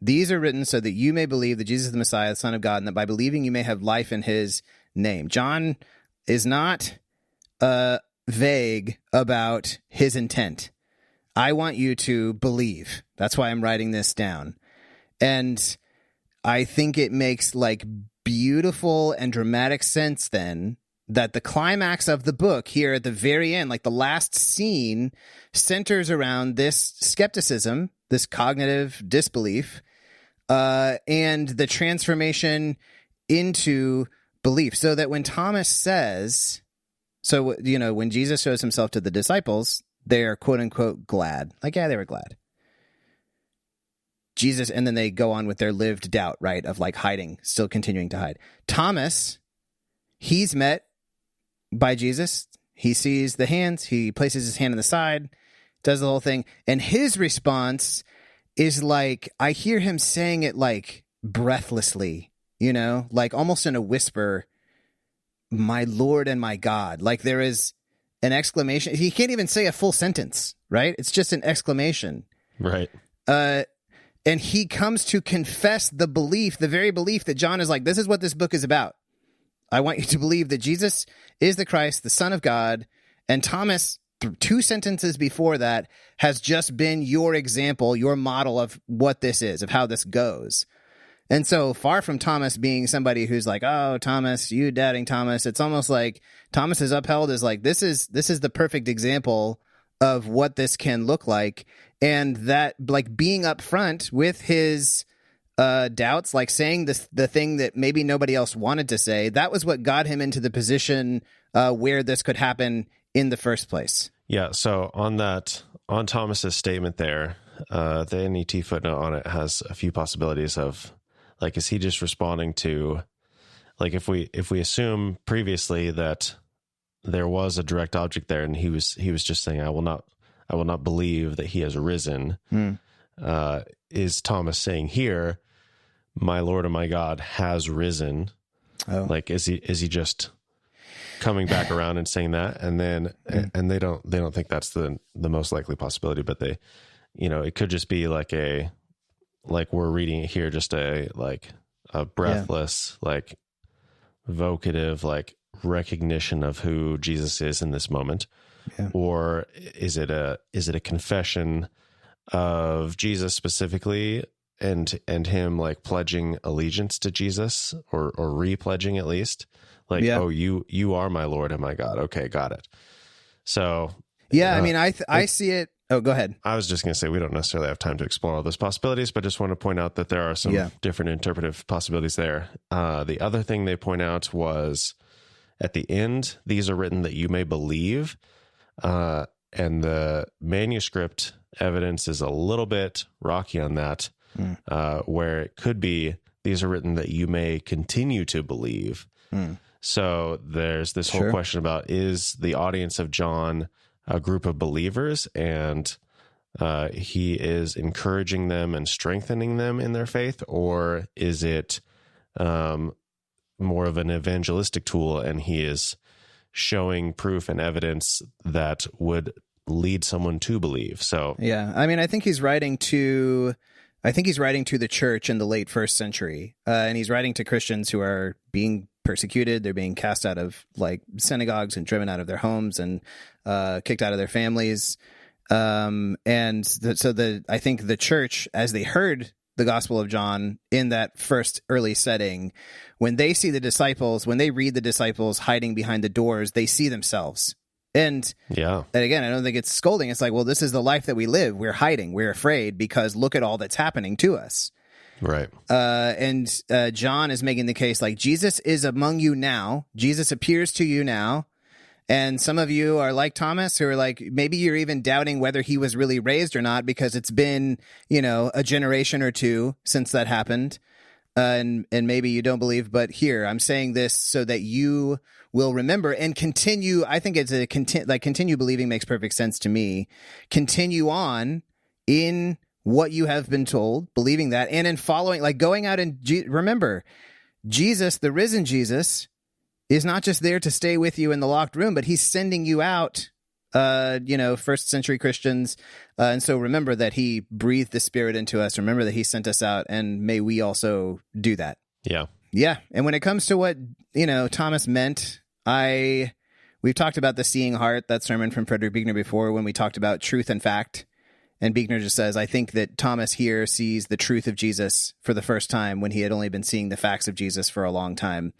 These are written so that you may believe that Jesus is the Messiah, the Son of God, and that by believing you may have life in his name. John is not vague about his intent. I want you to believe. That's why I'm writing this down. And I think it makes like beautiful and dramatic sense then that the climax of the book here at the very end, like the last scene, centers around this skepticism, this cognitive disbelief, and the transformation into belief. So that when Thomas says, when Jesus shows himself to the disciples, they are quote unquote glad. Like, yeah, they were glad. Jesus, and then they go on with their lived doubt, right? Of like hiding, still continuing to hide. Thomas, he's met by Jesus. He sees the hands. He places his hand on the side, does the whole thing. And his response is like, I hear him saying it like breathlessly, like almost in a whisper, my Lord and my God. Like there is an exclamation. He can't even say a full sentence, right? It's just an exclamation. Right. And he comes to confess the belief, the very belief that John is like, this is what this book is about. I want you to believe that Jesus is the Christ, the Son of God. And Thomas, 2 sentences before that, has just been your example, your model of what this is, of how this goes. And so far from Thomas being somebody who's like, oh, Thomas, you doubting Thomas, it's almost like Thomas is upheld as like, this is the perfect example of what this can look like. And that, like, being upfront with his doubts, like saying the thing that maybe nobody else wanted to say, that was what got him into the position where this could happen in the first place. Yeah, so on Thomas's statement there, the NET footnote on it has a few possibilities of, like, is he just responding to, like, if we assume previously that there was a direct object there and he was just saying, I will not believe that he has risen. Is Thomas saying here, my Lord and my God has risen? Oh. Like, is he just coming back around and saying that? And then, and they don't think that's the most likely possibility, but they, it could just be like we're reading it here, just a breathless, like vocative, like recognition of who Jesus is in this moment. Yeah. Or is it a confession of Jesus specifically and him like pledging allegiance to Jesus or re-pledging at least? Like, oh, you are my Lord and my God. Okay, got it. So yeah, I mean, I see it. Oh, go ahead. I was just going to say we don't necessarily have time to explore all those possibilities, but just want to point out that there are some different interpretive possibilities there. The other thing they point out was at the end, these are written that you may believe. And the manuscript evidence is a little bit rocky on that, where it could be these are written that you may continue to believe. So there's this whole question about, is the audience of John a group of believers and he is encouraging them and strengthening them in their faith, or is it more of an evangelistic tool and he is showing proof and evidence that would lead someone to believe? So yeah, I mean, I think he's writing to the church in the late first century, and he's writing to Christians who are being persecuted. They're being cast out of like synagogues and driven out of their homes and kicked out of their families. I think the church, as they heard the Gospel of John in that first early setting, when they see the disciples, when they read the disciples hiding behind the doors, they see themselves. And again, I don't think it's scolding. It's like, well, this is the life that we live. We're hiding. We're afraid because look at all that's happening to us. Right. And John is making the case like Jesus is among you now. Jesus appears to you now. And some of you are like Thomas, who are like, maybe you're even doubting whether he was really raised or not because it's been, a generation or two since that happened. And maybe you don't believe, but here, I'm saying this so that you will remember and continue. I think it's continue believing makes perfect sense to me. Continue on in what you have been told, believing that, and in following, like going out and remember, Jesus, the risen Jesus, is not just there to stay with you in the locked room, but he's sending you out, first century Christians. And so remember that he breathed the Spirit into us. Remember that he sent us out, and may we also do that. Yeah. Yeah. And when it comes to what, Thomas meant, we've talked about the seeing heart, that sermon from Frederick Buechner before, when we talked about truth and fact. And Buechner just says, I think that Thomas here sees the truth of Jesus for the first time when he had only been seeing the facts of Jesus for a long time.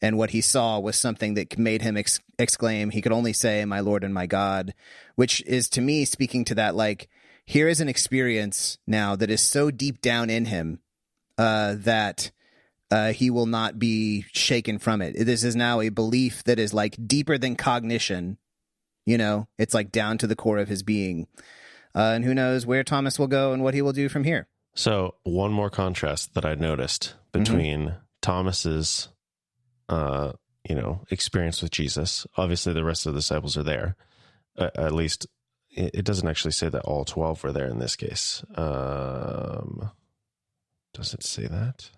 and what he saw was something that made him exclaim, he could only say, "My Lord and my God," which is, to me, speaking to that, like, here is an experience now that is so deep down in him that he will not be shaken from it. This is now a belief that is like deeper than cognition. It's like down to the core of his being. And who knows where Thomas will go and what he will do from here. So one more contrast that I noticed between Thomas's, experience with Jesus. Obviously, the rest of the disciples are there. At least it doesn't actually say that all 12 were there in this case. Does it say that?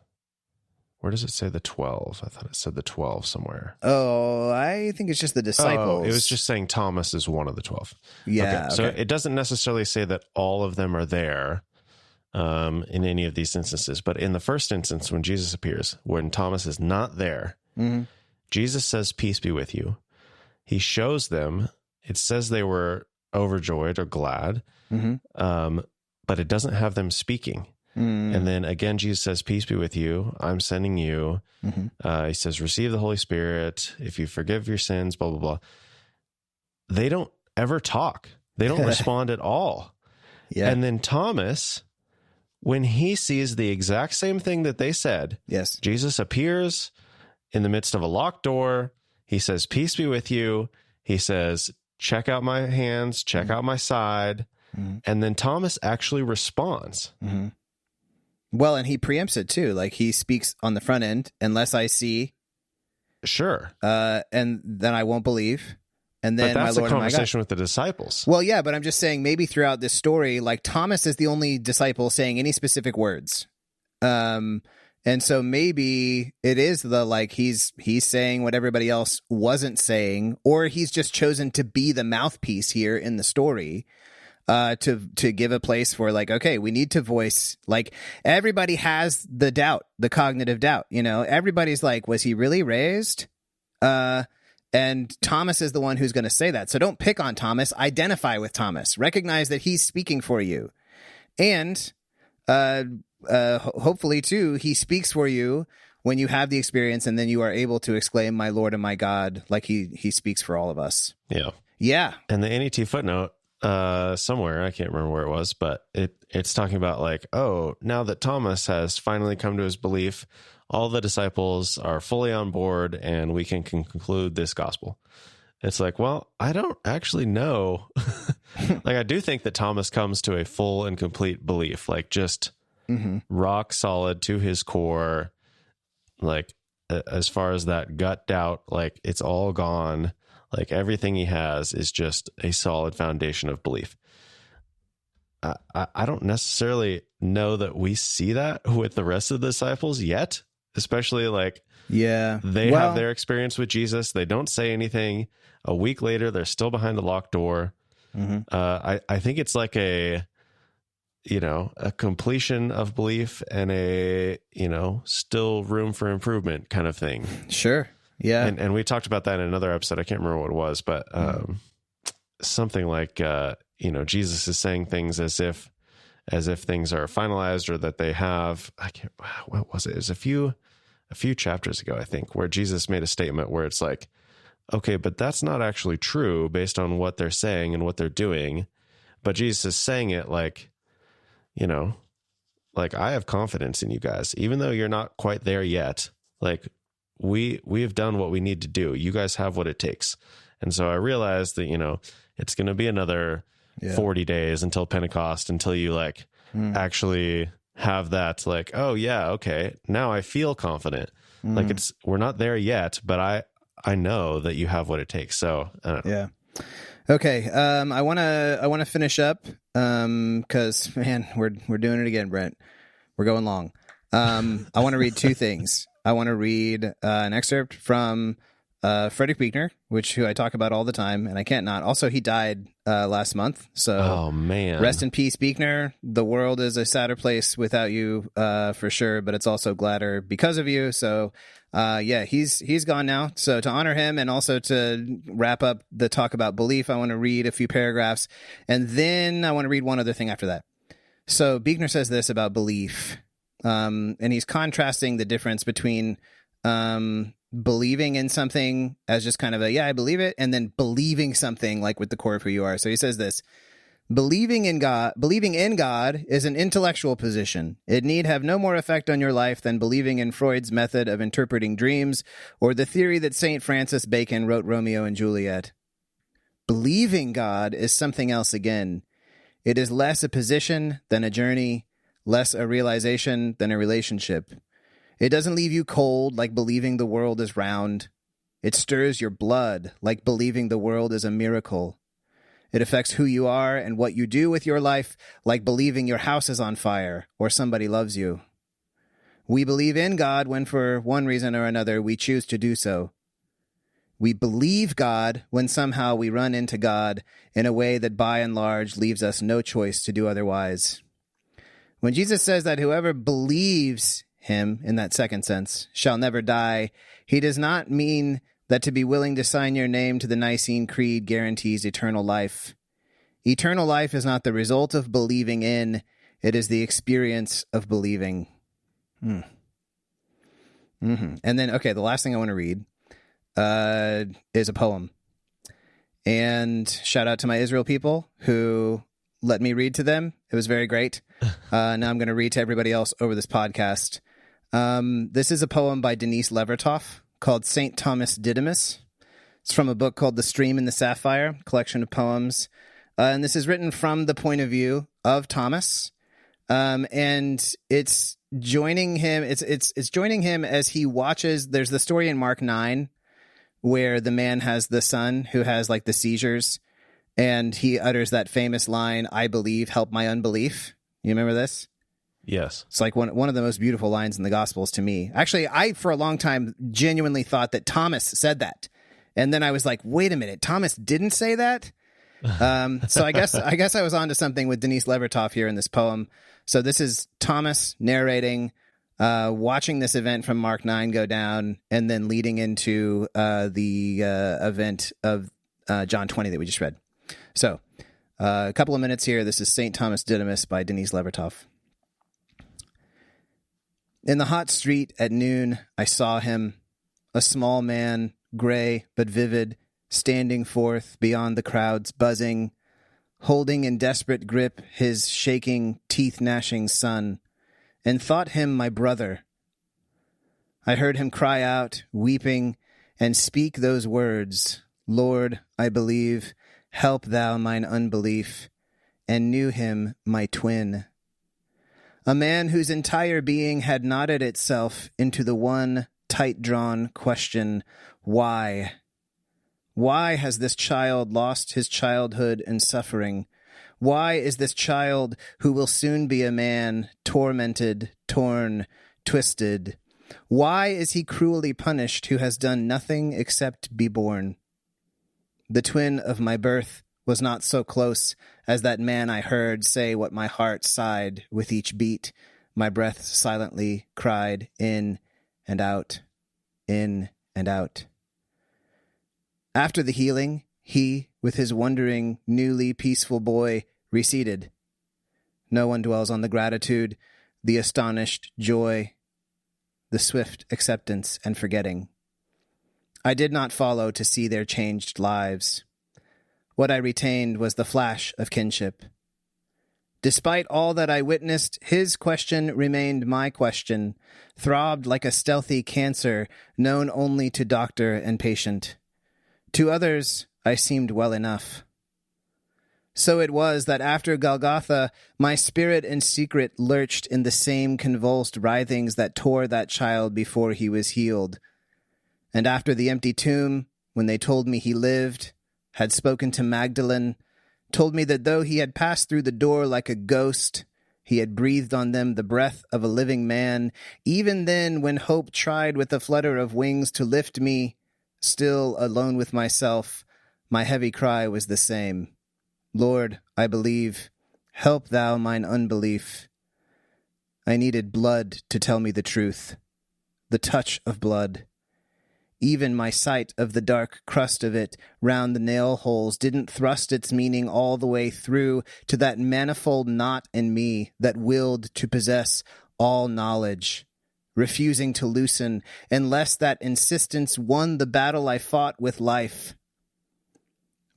Where does it say the 12? I thought it said the 12 somewhere. Oh, I think it's just the disciples. Oh, it was just saying Thomas is one of the 12. Yeah. Okay. So it doesn't necessarily say that all of them are there in any of these instances. But in the first instance, when Jesus appears, when Thomas is not there, Jesus says, "Peace be with you." He shows them, it says they were overjoyed or glad, but it doesn't have them speaking. And then again, Jesus says, "Peace be with you. I'm sending you." He says, "Receive the Holy Spirit. If you forgive your sins," blah, blah, blah. They don't ever talk. They don't respond at all. Yeah. And then Thomas, when he sees the exact same thing that they said, yes, Jesus appears in the midst of a locked door. He says, "Peace be with you." He says, "Check out my hands, check out my side." And then Thomas actually responds. Well, and he preempts it too. Like, he speaks on the front end, "Unless I see." Sure. And then I won't believe. And then, but that's "My Lord a and my God." conversation with the disciples. Well, yeah, but I'm just saying, maybe throughout this story, like, Thomas is the only disciple saying any specific words. And so maybe it is he's saying what everybody else wasn't saying, or he's just chosen to be the mouthpiece here in the story. To give a place for, like, okay, we need to voice, like, everybody has the doubt, the cognitive doubt, everybody's like, was he really raised? And Thomas is the one who's going to say that. So don't pick on Thomas, identify with Thomas, recognize that he's speaking for you. And, hopefully too, he speaks for you when you have the experience, and then you are able to exclaim, "My Lord and my God," like he speaks for all of us. Yeah. Yeah. And the NET footnote, somewhere, I can't remember where it was, but it's talking about, like, oh, now that Thomas has finally come to his belief, all the disciples are fully on board and we can conclude this gospel. It's like, well, I don't actually know. Like, I do think that Thomas comes to a full and complete belief, like, just rock solid to his core. Like, as far as that gut doubt, like, it's all gone. Like, everything he has is just a solid foundation of belief. I don't necessarily know that we see that with the rest of the disciples yet, especially, like, they have their experience with Jesus. They don't say anything. A week later, they're still behind a locked door. I think it's like a completion of belief and a, still room for improvement kind of thing. Sure. Yeah. And we talked about that in another episode. I can't remember what it was, but something like, Jesus is saying things as if things are finalized, or that they have, what was it? It was a few chapters ago, I think, where Jesus made a statement where it's like, okay, but that's not actually true based on what they're saying and what they're doing. But Jesus is saying it like, like, I have confidence in you guys, even though you're not quite there yet. Like, we have done what we need to do. You guys have what it takes. And so I realized that, it's going to be another 40 days until Pentecost, until you actually have that, like, oh yeah, okay, now I feel confident. Like, we're not there yet, but I know that you have what it takes. So I don't know. Yeah. Okay. I want to finish up, cause man, we're doing it again, Brent. We're going long. I want to read two things. I want to read an excerpt from Frederick Buechner, who I talk about all the time, and I can't not. Also, he died last month, so oh man, rest in peace, Buechner. The world is a sadder place without you, for sure, but it's also gladder because of you. So, he's gone now. So to honor him, and also to wrap up the talk about belief, I want to read a few paragraphs, and then I want to read one other thing after that. So Buechner says this about belief. And he's contrasting the difference between believing in something as just kind of I believe it, and then believing something like with the core of who you are. So he says this: believing in God is an intellectual position. It need have no more effect on your life than believing in Freud's method of interpreting dreams or the theory that St. Francis Bacon wrote Romeo and Juliet. Believing God is something else again. It is less a position than a journey, less a realization than a relationship. It doesn't leave you cold like believing the world is round. It stirs your blood like believing the world is a miracle. It affects who you are and what you do with your life like believing your house is on fire or somebody loves you. We believe in God when for one reason or another we choose to do so. We believe God when somehow we run into God in a way that by and large leaves us no choice to do otherwise. When Jesus says that whoever believes him, in that second sense, shall never die, he does not mean that to be willing to sign your name to the Nicene Creed guarantees eternal life. Eternal life is not the result of believing in, it is the experience of believing. And then, the last thing I want to read is a poem. And shout out to my Israel people who let me read to them. It was very great. Now I'm going to read to everybody else over this podcast. This is a poem by Denise Levertov called St. Thomas Didymus. It's from a book called The Stream and the Sapphire, collection of poems. And this is written from the point of view of Thomas. And it's joining him. It's joining him as he watches. There's the story in Mark 9 where the man has the son who has like the seizures, and he utters that famous line, "I believe, help my unbelief." You remember this? Yes. It's like one of the most beautiful lines in the Gospels to me. Actually, I, for a long time, genuinely thought that Thomas said that. And then I was like, wait a minute, Thomas didn't say that? So I guess I was onto something with Denise Levertov here in this poem. So this is Thomas narrating, watching this event from Mark 9 go down, and then leading into the event of John 20 that we just read. So a couple of minutes here. This is St. Thomas Didymus by Denise Levertov. In the hot street at noon, I saw him, a small man, gray but vivid, standing forth beyond the crowd's buzzing, holding in desperate grip his shaking, teeth-gnashing son, and thought him my brother. I heard him cry out, weeping, and speak those words, "Lord, I believe, help thou mine unbelief," and knew him my twin. A man whose entire being had knotted itself into the one tight-drawn question, why? Why has this child lost his childhood in suffering? Why is this child, who will soon be a man, tormented, torn, twisted? Why is he cruelly punished who has done nothing except be born? The twin of my birth was not so close as that man I heard say what my heart sighed with each beat, my breath silently cried in and out, in and out. After the healing, he, with his wondering, newly peaceful boy, receded. No one dwells on the gratitude, the astonished joy, the swift acceptance and forgetting. I did not follow to see their changed lives. What I retained was the flash of kinship. Despite all that I witnessed, his question remained my question, throbbed like a stealthy cancer known only to doctor and patient. To others, I seemed well enough. So it was that after Golgotha, my spirit in secret lurched in the same convulsed writhings that tore that child before he was healed. And after the empty tomb, when they told me he lived, had spoken to Magdalene, told me that though he had passed through the door like a ghost, he had breathed on them the breath of a living man. Even then, when hope tried with a flutter of wings to lift me, still alone with myself, my heavy cry was the same. Lord, I believe, help thou mine unbelief. I needed blood to tell me the truth, the touch of blood. Even my sight of the dark crust of it round the nail holes didn't thrust its meaning all the way through to that manifold knot in me that willed to possess all knowledge, refusing to loosen, unless that insistence won the battle I fought with life.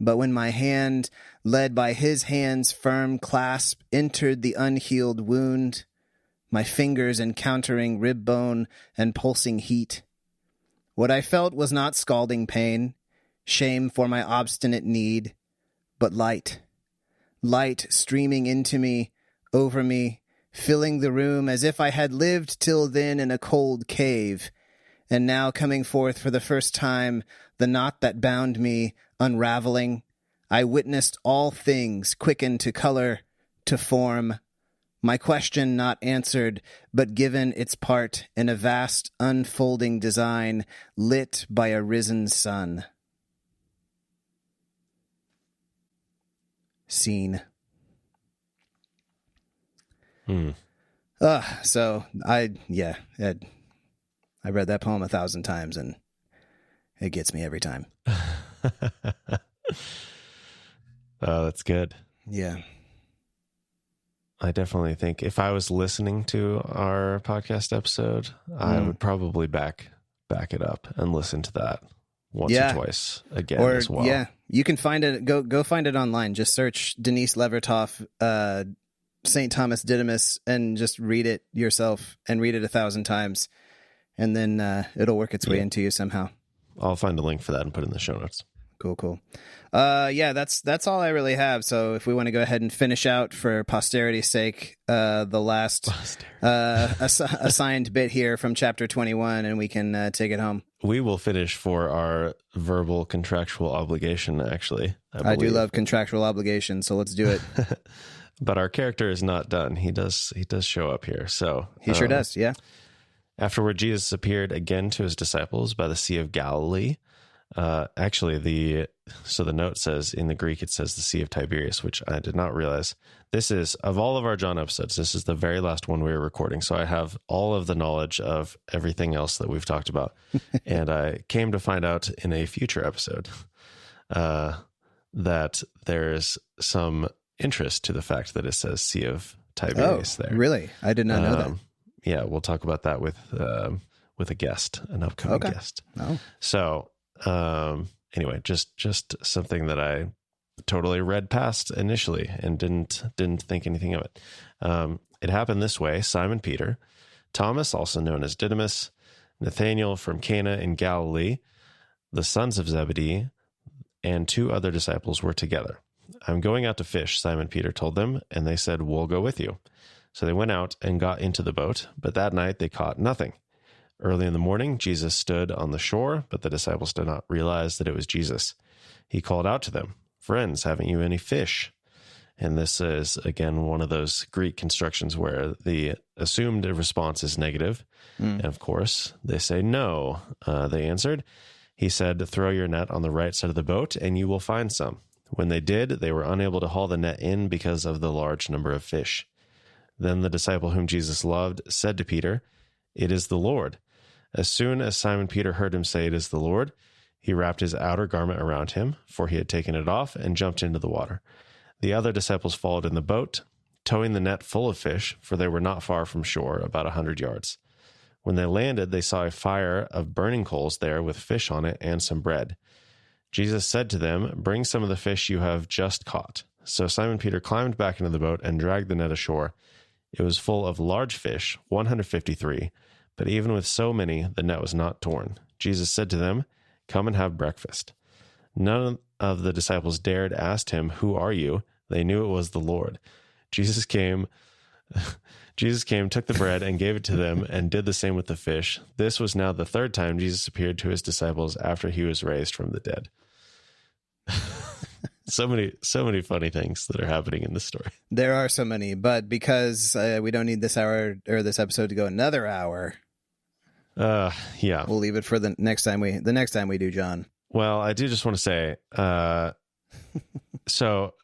But when my hand, led by his hand's firm clasp, entered the unhealed wound, my fingers encountering rib bone and pulsing heat, what I felt was not scalding pain, shame for my obstinate need, but light. Light streaming into me, over me, filling the room as if I had lived till then in a cold cave, and now coming forth for the first time, the knot that bound me unraveling. I witnessed all things quicken to color, to form, my question not answered, but given its part in a vast unfolding design lit by a risen sun. Scene. So I read that poem 1,000 times and it gets me every time. Oh, that's good. Yeah. I definitely think if I was listening to our podcast episode, I would probably back it up and listen to that once or twice again as well. Yeah, you can find it. Go find it online. Just search Denise Levertov, St. Thomas Didymus, and just read it yourself and read it 1,000 times, and then it'll work its way into you somehow. I'll find a link for that and put it in the show notes. Cool. That's all I really have. So if we want to go ahead and finish out for posterity's sake, the last assigned bit here from chapter 21, and we can take it home. We will finish for our verbal contractual obligation, actually. I do love contractual obligation, so let's do it. But our character is not done. He does show up here. So he sure does, yeah. Afterward, Jesus appeared again to his disciples by the Sea of Galilee. The note says in the Greek, it says the Sea of Tiberias, which I did not realize. This is, of all of our John episodes, this is the very last one we were recording. So I have all of the knowledge of everything else that we've talked about. And I came to find out in a future episode, that there's some interest to the fact that it says Sea of Tiberias there. Really? I did not know that. Yeah, we'll talk about that with a guest, an upcoming guest. Oh. So, anyway, just something that I totally read past initially and didn't think anything of it. It happened this way: Simon Peter, Thomas, also known as Didymus, Nathanael from Cana in Galilee, the sons of Zebedee, and 2 other disciples were together. "I'm going out to fish," Simon Peter told them, and they said, "We'll go with you." So they went out and got into the boat, but that night they caught nothing. Early in the morning, Jesus stood on the shore, but the disciples did not realize that it was Jesus. He called out to them, "Friends, haven't you any fish?" And this is, again, one of those Greek constructions where the assumed response is negative. And of course, they say no. They answered. He said, "Throw your net on the right side of the boat, and you will find some." When they did, they were unable to haul the net in because of the large number of fish. Then the disciple whom Jesus loved said to Peter, "It is the Lord." As soon as Simon Peter heard him say, "It is the Lord," he wrapped his outer garment around him, for he had taken it off, and jumped into the water. The other disciples followed in the boat, towing the net full of fish, for they were not far from shore, about 100 yards. When they landed, they saw a fire of burning coals there with fish on it and some bread. Jesus said to them, "Bring some of the fish you have just caught." So Simon Peter climbed back into the boat and dragged the net ashore. It was full of large fish, 153, but even with so many, the net was not torn. Jesus said to them, "Come and have breakfast." None of the disciples dared ask him, "Who are you?" They knew it was the Lord. Jesus came, took the bread and gave it to them, and did the same with the fish. This was now the 3rd time Jesus appeared to his disciples after he was raised from the dead. So many funny things that are happening in this story. There are so many, but because we don't need this hour or this episode to go another hour, yeah, we'll leave it for the next time we do John. Well, I do just want to say, so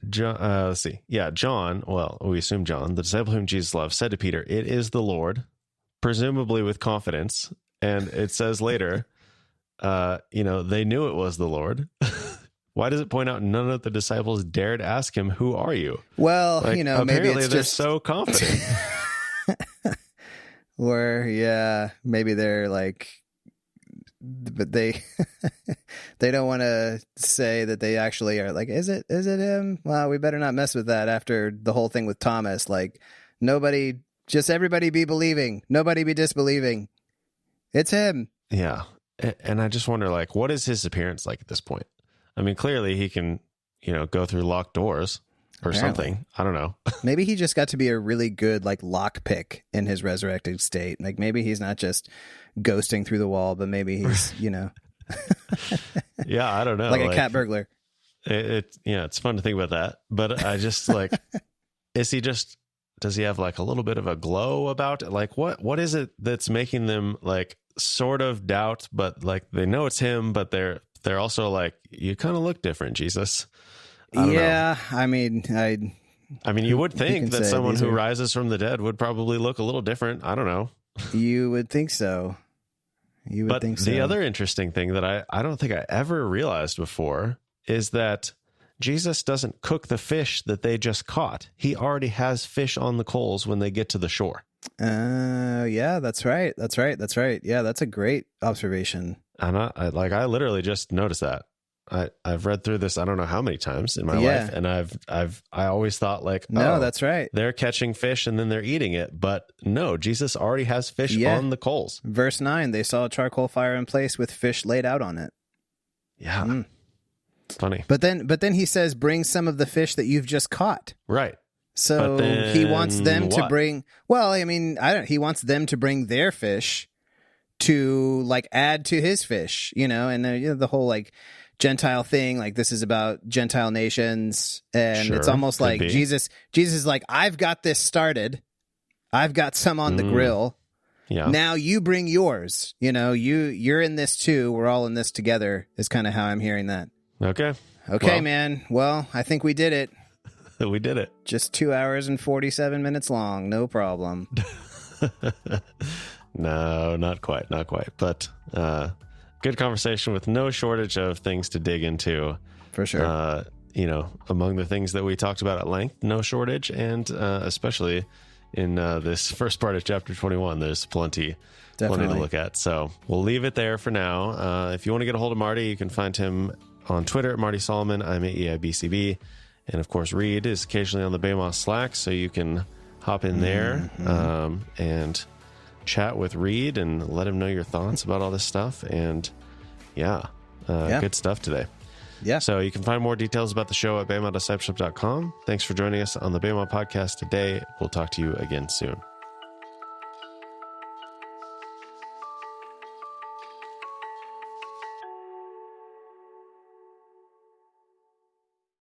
John, let's see. Yeah, John, well, we assume John, the disciple whom Jesus loved, said to Peter, "It is the Lord," presumably with confidence. And it says later, they knew it was the Lord. Why does it point out none of the disciples dared ask him, "Who are you?" Well, maybe apparently they're so confident. Or maybe they're like, but they they don't want to say that they actually are like, is it him? Well, we better not mess with that after the whole thing with Thomas. Like, everybody be believing, nobody be disbelieving. It's him. Yeah. And I just wonder, like, what is his appearance like at this point? I mean, clearly he can, go through locked doors or something. I don't know. Maybe he just got to be a really good, like, lockpick in his resurrected state. Like, maybe he's not just ghosting through the wall, but maybe he's, Yeah, I don't know. Like a cat burglar. It's fun to think about that. But I just, like, does he have, like, a little bit of a glow about it? Like, what is it that's making them, like, sort of doubt, but, like, they know it's him, but they're also like, you kind of look different, Jesus. I don't know. I mean, you would think that someone who rises from the dead would probably look a little different. I don't know. You would think so. The other interesting thing that I don't think I ever realized before is that Jesus doesn't cook the fish that they just caught. He already has fish on the coals when they get to the shore. Yeah, that's right. Yeah, that's a great observation. And I literally just noticed that. I've read through this I don't know how many times in my life, and I always thought, like, no, that's right. They're catching fish and then they're eating it, but no, Jesus already has fish on the coals. Verse 9, they saw a charcoal fire in place with fish laid out on it. Yeah, it's funny. But then he says, bring some of the fish that you've just caught. Right. So he wants them to bring. Well, I mean, he wants them to bring their fish to, like, add to his fish, and the whole, like, Gentile thing, like, this is about Gentile nations, and it's almost like Jesus is like, I've got this started, I've got some on the grill, now you bring yours, you're in this too, we're all in this together, is kind of how I'm hearing that. Okay, man, well, I think we did it. We did it. Just 2 hours and 47 minutes long, no problem. No, not quite, but good conversation with no shortage of things to dig into. For sure. Among the things that we talked about at length, no shortage, and especially in this first part of chapter 21, there's plenty to look at. So we'll leave it there for now. If you want to get a hold of Marty, you can find him on Twitter at Marty Solomon. I'm at EIBCB. And of course, Reed is occasionally on the Baymoss Slack, so you can hop in there and chat with Reed and let him know your thoughts about all this stuff. And good stuff today. Yeah. So you can find more details about the show at BayModDiscipleship.com. Thanks for joining us on the Baymod podcast today. We'll talk to you again soon.